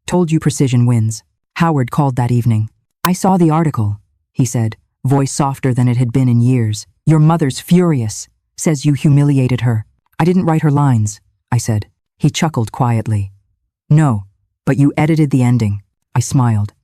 "Told you precision wins." Howard called that evening. "I saw the article," he said, voice softer than it had been in years. "Your mother's furious. Says you humiliated her. I didn't write her lines, I said. He chuckled quietly. No, but you edited the ending. I smiled.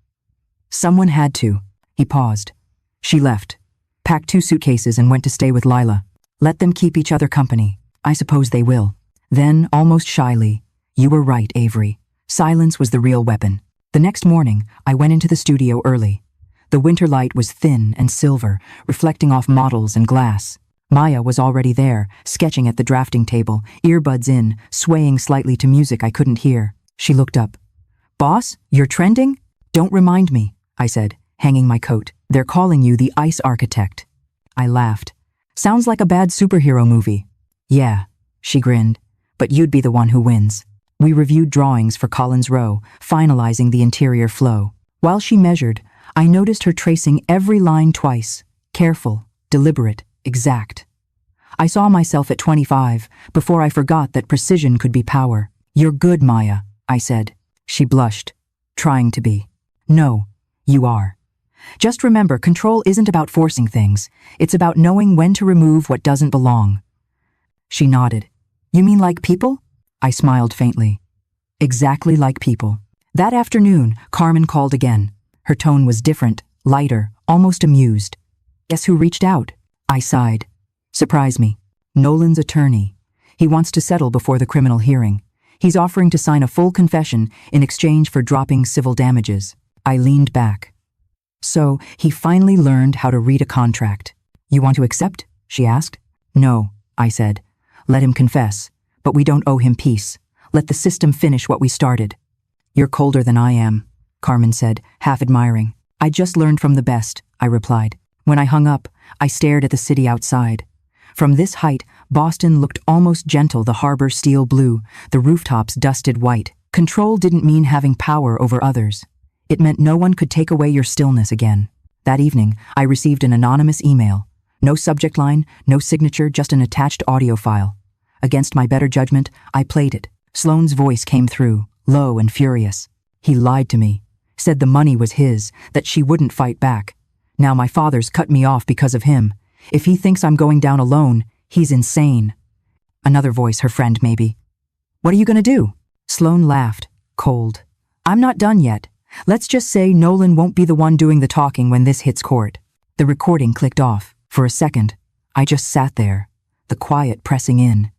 Someone had to. He paused. She left, packed 2 suitcases and went to stay with Lila. Let them keep each other company. I suppose they will. Then, almost shyly, you were right, Avery. Silence was the real weapon. The next morning, I went into the studio early. The winter light was thin and silver, reflecting off models and glass. Maya was already there, sketching at the drafting table, earbuds in, swaying slightly to music I couldn't hear. She looked up. Boss, you're trending? Don't remind me, I said, hanging my coat. They're calling you the Ice Architect. I laughed. Sounds like a bad superhero movie. Yeah, she grinned, but you'd be the one who wins. We reviewed drawings for Collins Row, finalizing the interior flow. While she measured, I noticed her tracing every line twice, careful, deliberate, exact. I saw myself at 25, before I forgot that precision could be power. You're good, Maya, I said. She blushed, trying to be. No, you are. Just remember, control isn't about forcing things. It's about knowing when to remove what doesn't belong. She nodded. You mean like people? I smiled faintly. Exactly like people. That afternoon, Carmen called again. Her tone was different, lighter, almost amused. Guess who reached out? I sighed. Surprise me. Nolan's attorney. He wants to settle before the criminal hearing. He's offering to sign a full confession in exchange for dropping civil damages. I leaned back. So, he finally learned how to read a contract. You want to accept? She asked. No, I said. Let him confess. But we don't owe him peace. Let the system finish what we started. You're colder than I am, Carmen said, half admiring. I just learned from the best, I replied. When I hung up, I stared at the city outside. From this height, Boston looked almost gentle, the harbor steel blue, the rooftops dusted white. Control didn't mean having power over others. It meant no one could take away your stillness again. That evening, I received an anonymous email. No subject line, no signature, just an attached audio file. Against my better judgment, I played it. Sloane's voice came through, low and furious. He lied to me, said the money was his, that she wouldn't fight back. Now my father's cut me off because of him. If he thinks I'm going down alone, he's insane. Another voice, her friend maybe. What are you going to do? Sloane laughed, cold. I'm not done yet. Let's just say Nolan won't be the one doing the talking when this hits court. The recording clicked off. For a second, I just sat there, the quiet pressing in.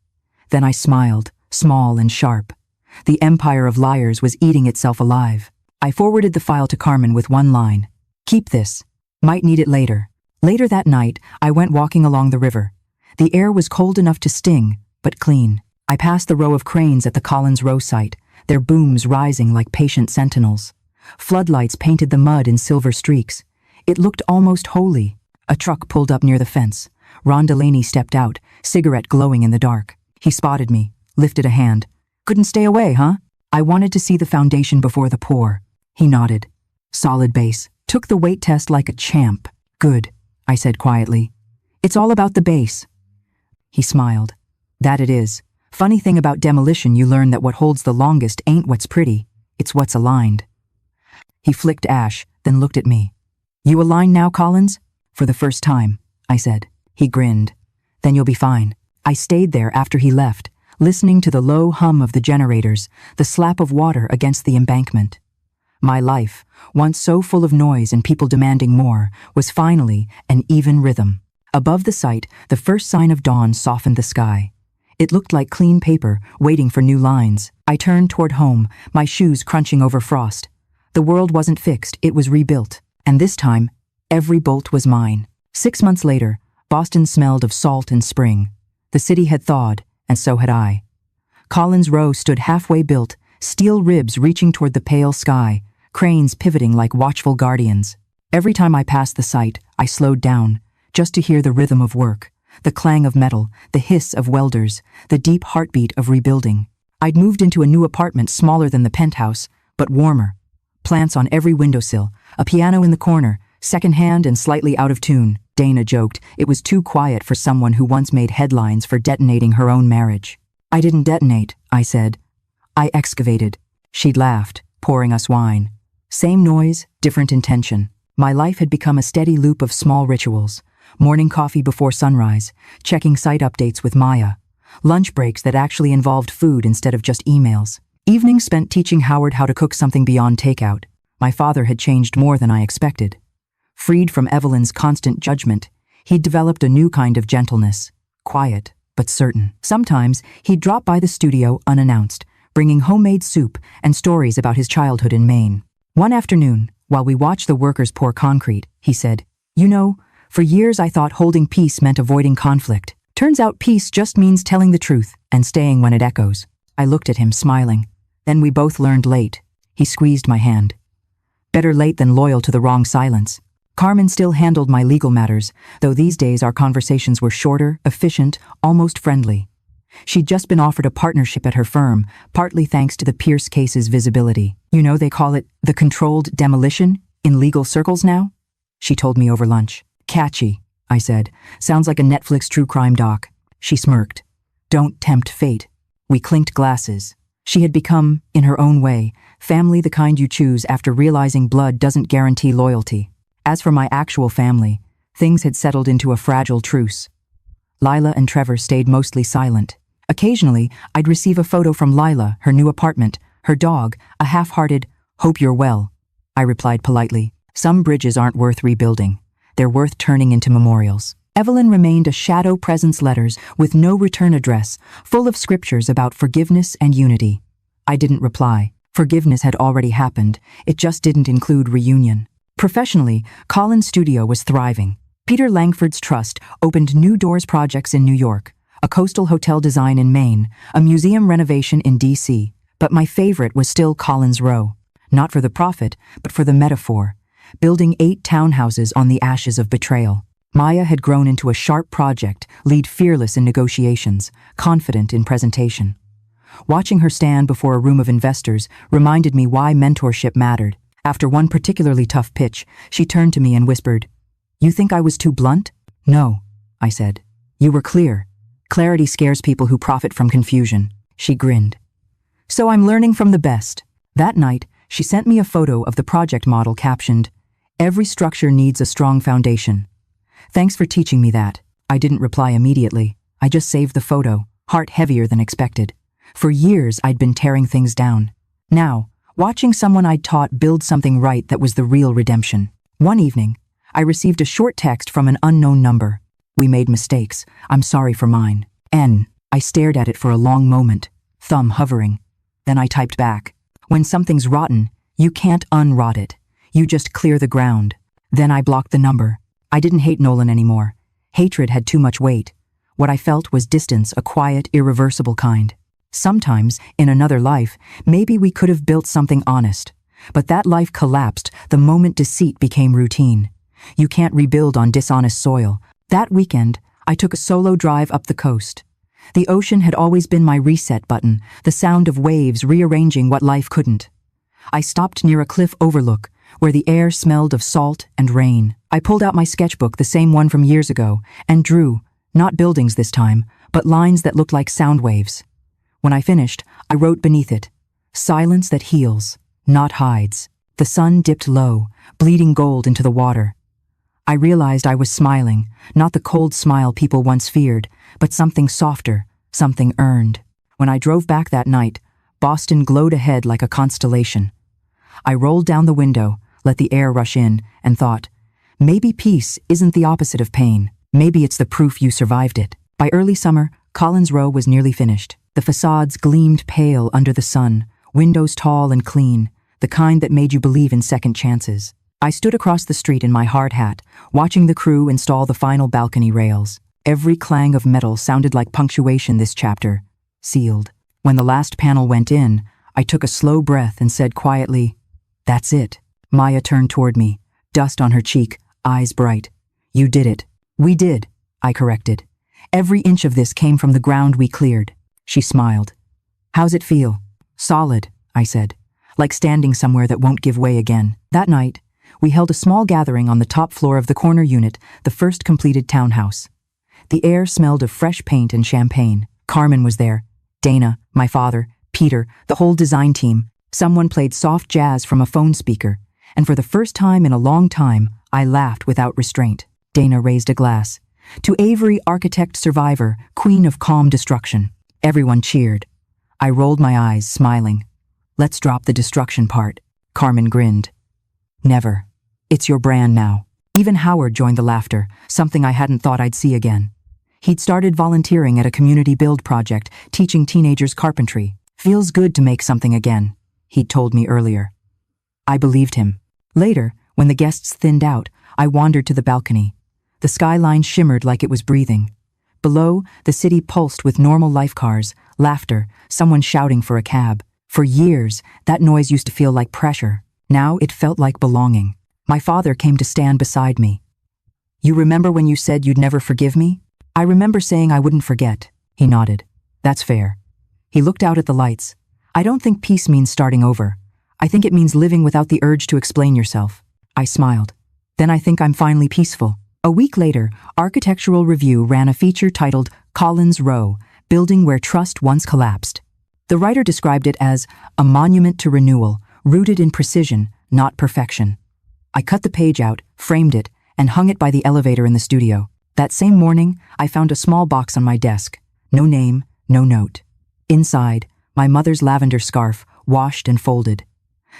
Then I smiled, small and sharp. The empire of liars was eating itself alive. I forwarded the file to Carmen with one line. Keep this. Might need it later. Later that night, I went walking along the river. The air was cold enough to sting, but clean. I passed the row of cranes at the Collins Row site, their booms rising like patient sentinels. Floodlights painted the mud in silver streaks. It looked almost holy. A truck pulled up near the fence. Ron Delaney stepped out, cigarette glowing in the dark. He spotted me, lifted a hand. Couldn't stay away, huh? I wanted to see the foundation before the pour. He nodded. Solid base. Took the weight test like a champ. Good, I said quietly. It's all about the base. He smiled. That it is. Funny thing about demolition, you learn that what holds the longest ain't what's pretty, it's what's aligned. He flicked ash, then looked at me. You aligned now, Collins? For the first time, I said. He grinned. Then you'll be fine. I stayed there after he left, listening to the low hum of the generators, the slap of water against the embankment. My life, once so full of noise and people demanding more, was finally an even rhythm. Above the site, the first sign of dawn softened the sky. It looked like clean paper, waiting for new lines. I turned toward home, my shoes crunching over frost. The world wasn't fixed, it was rebuilt. And this time, every bolt was mine. 6 months later, Boston smelled of salt and spring. The city had thawed, and so had I. Collins Row stood halfway built, steel ribs reaching toward the pale sky, cranes pivoting like watchful guardians. Every time I passed the site, I slowed down, just to hear the rhythm of work, the clang of metal, the hiss of welders, the deep heartbeat of rebuilding. I'd moved into a new apartment smaller than the penthouse, but warmer. Plants on every windowsill, a piano in the corner, secondhand and slightly out of tune. Dana joked it was too quiet for someone who once made headlines for detonating her own marriage. I didn't detonate, I said. I excavated. She'd laughed, pouring us wine. Same noise, different intention. My life had become a steady loop of small rituals. Morning coffee before sunrise, checking site updates with Maya. Lunch breaks that actually involved food instead of just emails. Evenings spent teaching Howard how to cook something beyond takeout. My father had changed more than I expected. Freed from Evelyn's constant judgment, he'd developed a new kind of gentleness, quiet but certain. Sometimes he'd drop by the studio unannounced, bringing homemade soup and stories about his childhood in Maine. One afternoon, while we watched the workers pour concrete, he said, "You know, for years I thought holding peace meant avoiding conflict. Turns out peace just means telling the truth and staying when it echoes." I looked at him, smiling. Then we both learned late. He squeezed my hand. Better late than loyal to the wrong silence. Carmen still handled my legal matters, though these days our conversations were shorter, efficient, almost friendly. She'd just been offered a partnership at her firm, partly thanks to the Pierce case's visibility. "You know, they call it the controlled demolition in legal circles now?" she told me over lunch. "Catchy," I said. "Sounds like a Netflix true crime doc." She smirked. "Don't tempt fate." We clinked glasses. She had become, in her own way, family the kind you choose after realizing blood doesn't guarantee loyalty. As for my actual family, things had settled into a fragile truce. Lila and Trevor stayed mostly silent. Occasionally, I'd receive a photo from Lila, her new apartment, her dog, a half-hearted, "Hope you're well." I replied politely. Some bridges aren't worth rebuilding. They're worth turning into memorials. Evelyn remained a shadow presence letters with no return address, full of scriptures about forgiveness and unity. I didn't reply. Forgiveness had already happened. It just didn't include reunion. Professionally, Colin's studio was thriving. Peter Langford's trust opened New Doors projects in New York, a coastal hotel design in Maine, a museum renovation in D.C. But my favorite was still Colin's Row. Not for the profit, but for the metaphor. Building 8 townhouses on the ashes of betrayal. Maya had grown into a sharp project, lead fearless in negotiations, confident in presentation. Watching her stand before a room of investors reminded me why mentorship mattered. After one particularly tough pitch, she turned to me and whispered, "You think I was too blunt?" "No," I said. "You were clear. Clarity scares people who profit from confusion." She grinned. "So I'm learning from the best." That night, she sent me a photo of the project model captioned, "Every structure needs a strong foundation." "Thanks for teaching me that." I didn't reply immediately. I just saved the photo, heart heavier than expected. For years, I'd been tearing things down. Now, watching someone I'd taught build something right that was the real redemption. One evening, I received a short text from an unknown number. "We made mistakes. I'm sorry for mine. N." I stared at it for a long moment, thumb hovering. Then I typed back, "When something's rotten, you can't unrot it. You just clear the ground." Then I blocked the number. I didn't hate Nolan anymore. Hatred had too much weight. What I felt was distance, a quiet, irreversible kind. Sometimes, in another life, maybe we could have built something honest. But that life collapsed the moment deceit became routine. You can't rebuild on dishonest soil. That weekend, I took a solo drive up the coast. The ocean had always been my reset button, the sound of waves rearranging what life couldn't. I stopped near a cliff overlook, where the air smelled of salt and rain. I pulled out my sketchbook, the same one from years ago, and drew, not buildings this time, but lines that looked like sound waves. When I finished, I wrote beneath it, "Silence that heals, not hides." The sun dipped low, bleeding gold into the water. I realized I was smiling, not the cold smile people once feared, but something softer, something earned. When I drove back that night, Boston glowed ahead like a constellation. I rolled down the window, let the air rush in, and thought, maybe peace isn't the opposite of pain. Maybe it's the proof you survived it. By early summer, Colin's Row was nearly finished. The facades gleamed pale under the sun, windows tall and clean, the kind that made you believe in second chances. I stood across the street in my hard hat, watching the crew install the final balcony rails. Every clang of metal sounded like punctuation this chapter. Sealed. When the last panel went in, I took a slow breath and said quietly, "That's it." Maya turned toward me, dust on her cheek, eyes bright. "You did it." "We did," I corrected. "Every inch of this came from the ground we cleared." She smiled. "How's it feel?" "Solid," I said, "like standing somewhere that won't give way again." That night, we held a small gathering on the top floor of the corner unit, the first completed townhouse. The air smelled of fresh paint and champagne. Carmen was there, Dana, my father, Peter, the whole design team. Someone played soft jazz from a phone speaker, and for the first time in a long time, I laughed without restraint. Dana raised a glass. To Avery, architect survivor, queen of calm destruction. Everyone cheered. I rolled my eyes, smiling. Let's drop the destruction part. Carmen grinned. Never. It's your brand now. Even Howard joined the laughter, something I hadn't thought I'd see again. He'd started volunteering at a community build project, teaching teenagers carpentry. Feels good to make something again, he'd told me earlier. I believed him. Later, when the guests thinned out, I wandered to the balcony. The skyline shimmered like it was breathing. Below, the city pulsed with normal life cars, laughter, someone shouting for a cab. For years, that noise used to feel like pressure. Now it felt like belonging. My father came to stand beside me. You remember when you said you'd never forgive me? I remember saying I wouldn't forget. He nodded. That's fair. He looked out at the lights. I don't think peace means starting over. I think it means living without the urge to explain yourself. I smiled. Then I think I'm finally peaceful. A week later, Architectural Review ran a feature titled Collins Row, Building Where Trust Once Collapsed. The writer described it as a monument to renewal, rooted in precision, not perfection. I cut the page out, framed it, and hung it by the elevator in the studio. That same morning, I found a small box on my desk. No name, no note. Inside, my mother's lavender scarf, washed and folded.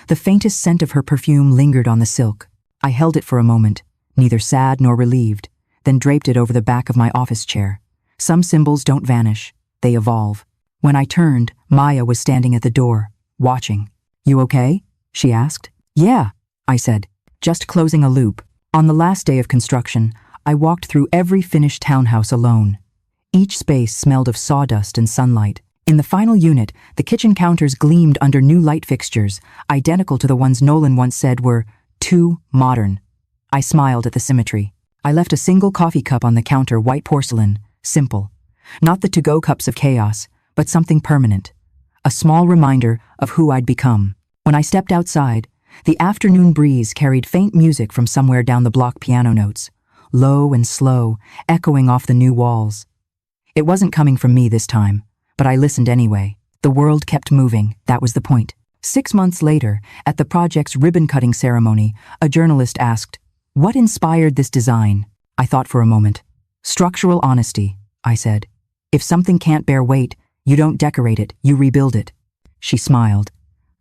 The faintest scent of her perfume lingered on the silk. I held it for a moment, neither sad nor relieved, then draped it over the back of my office chair. Some symbols don't vanish, they evolve. When I turned, Maya was standing at the door, watching. You okay? She asked. Yeah, I said, just closing a loop. On the last day of construction, I walked through every finished townhouse alone. Each space smelled of sawdust and sunlight. In the final unit, the kitchen counters gleamed under new light fixtures, identical to the ones Nolan once said were too modern. I smiled at the symmetry. I left a single coffee cup on the counter, white porcelain, simple. Not the to-go cups of chaos, but something permanent. A small reminder of who I'd become. When I stepped outside, the afternoon breeze carried faint music from somewhere down the block, piano notes, low and slow, echoing off the new walls. It wasn't coming from me this time, but I listened anyway. The world kept moving, that was the point. 6 months later, at the project's ribbon-cutting ceremony, a journalist asked, "What inspired this design?" I thought for a moment. "Structural honesty," I said. "If something can't bear weight, you don't decorate it, you rebuild it." She smiled.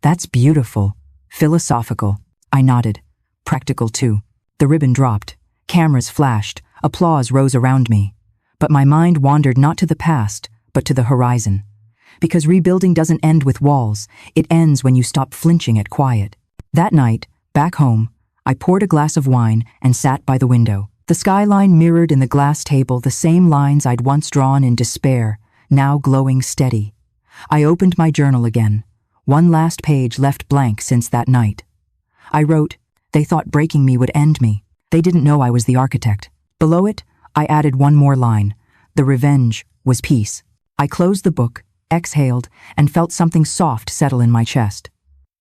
"That's beautiful. Philosophical." I nodded. "Practical too." The ribbon dropped. Cameras flashed. Applause rose around me. But my mind wandered not to the past, but to the horizon. Because rebuilding doesn't end with walls. It ends when you stop flinching at quiet. That night, back home, I poured a glass of wine and sat by the window. The skyline mirrored in the glass table the same lines I'd once drawn in despair, now glowing steady. I opened my journal again. One last page left blank since that night. I wrote, "They thought breaking me would end me. They didn't know I was the architect." Below it, I added one more line. The revenge was peace. I closed the book, exhaled, and felt something soft settle in my chest.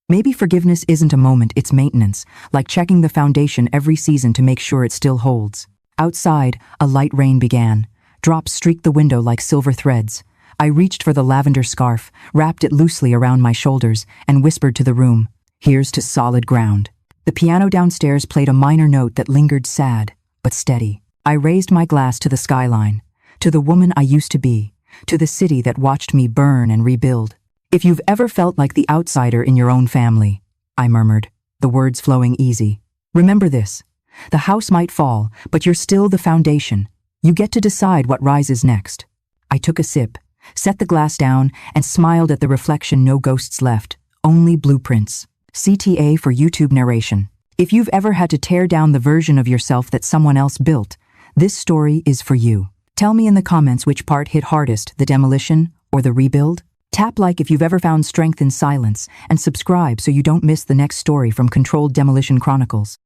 Maybe forgiveness isn't a moment, it's maintenance, like checking the foundation every season to make sure it still holds. Outside, a light rain began. Drops streaked the window like silver threads. I reached for the lavender scarf, wrapped it loosely around my shoulders, and whispered to the room, "Here's to solid ground." The piano downstairs played a minor note that lingered sad, but steady. I raised my glass to the skyline, to the woman I used to be, to the city that watched me burn and rebuild. "If you've ever felt like the outsider in your own family," I murmured, the words flowing easy, "remember this. The house might fall, but you're still the foundation. You get to decide what rises next." I took a sip, set the glass down, and smiled at the reflection. No ghosts left, only blueprints. CTA for YouTube narration. If you've ever had to tear down the version of yourself that someone else built, this story is for you. Tell me in the comments which part hit hardest, the demolition or the rebuild. Tap like if you've ever found strength in silence, and subscribe so you don't miss the next story from Controlled Demolition Chronicles.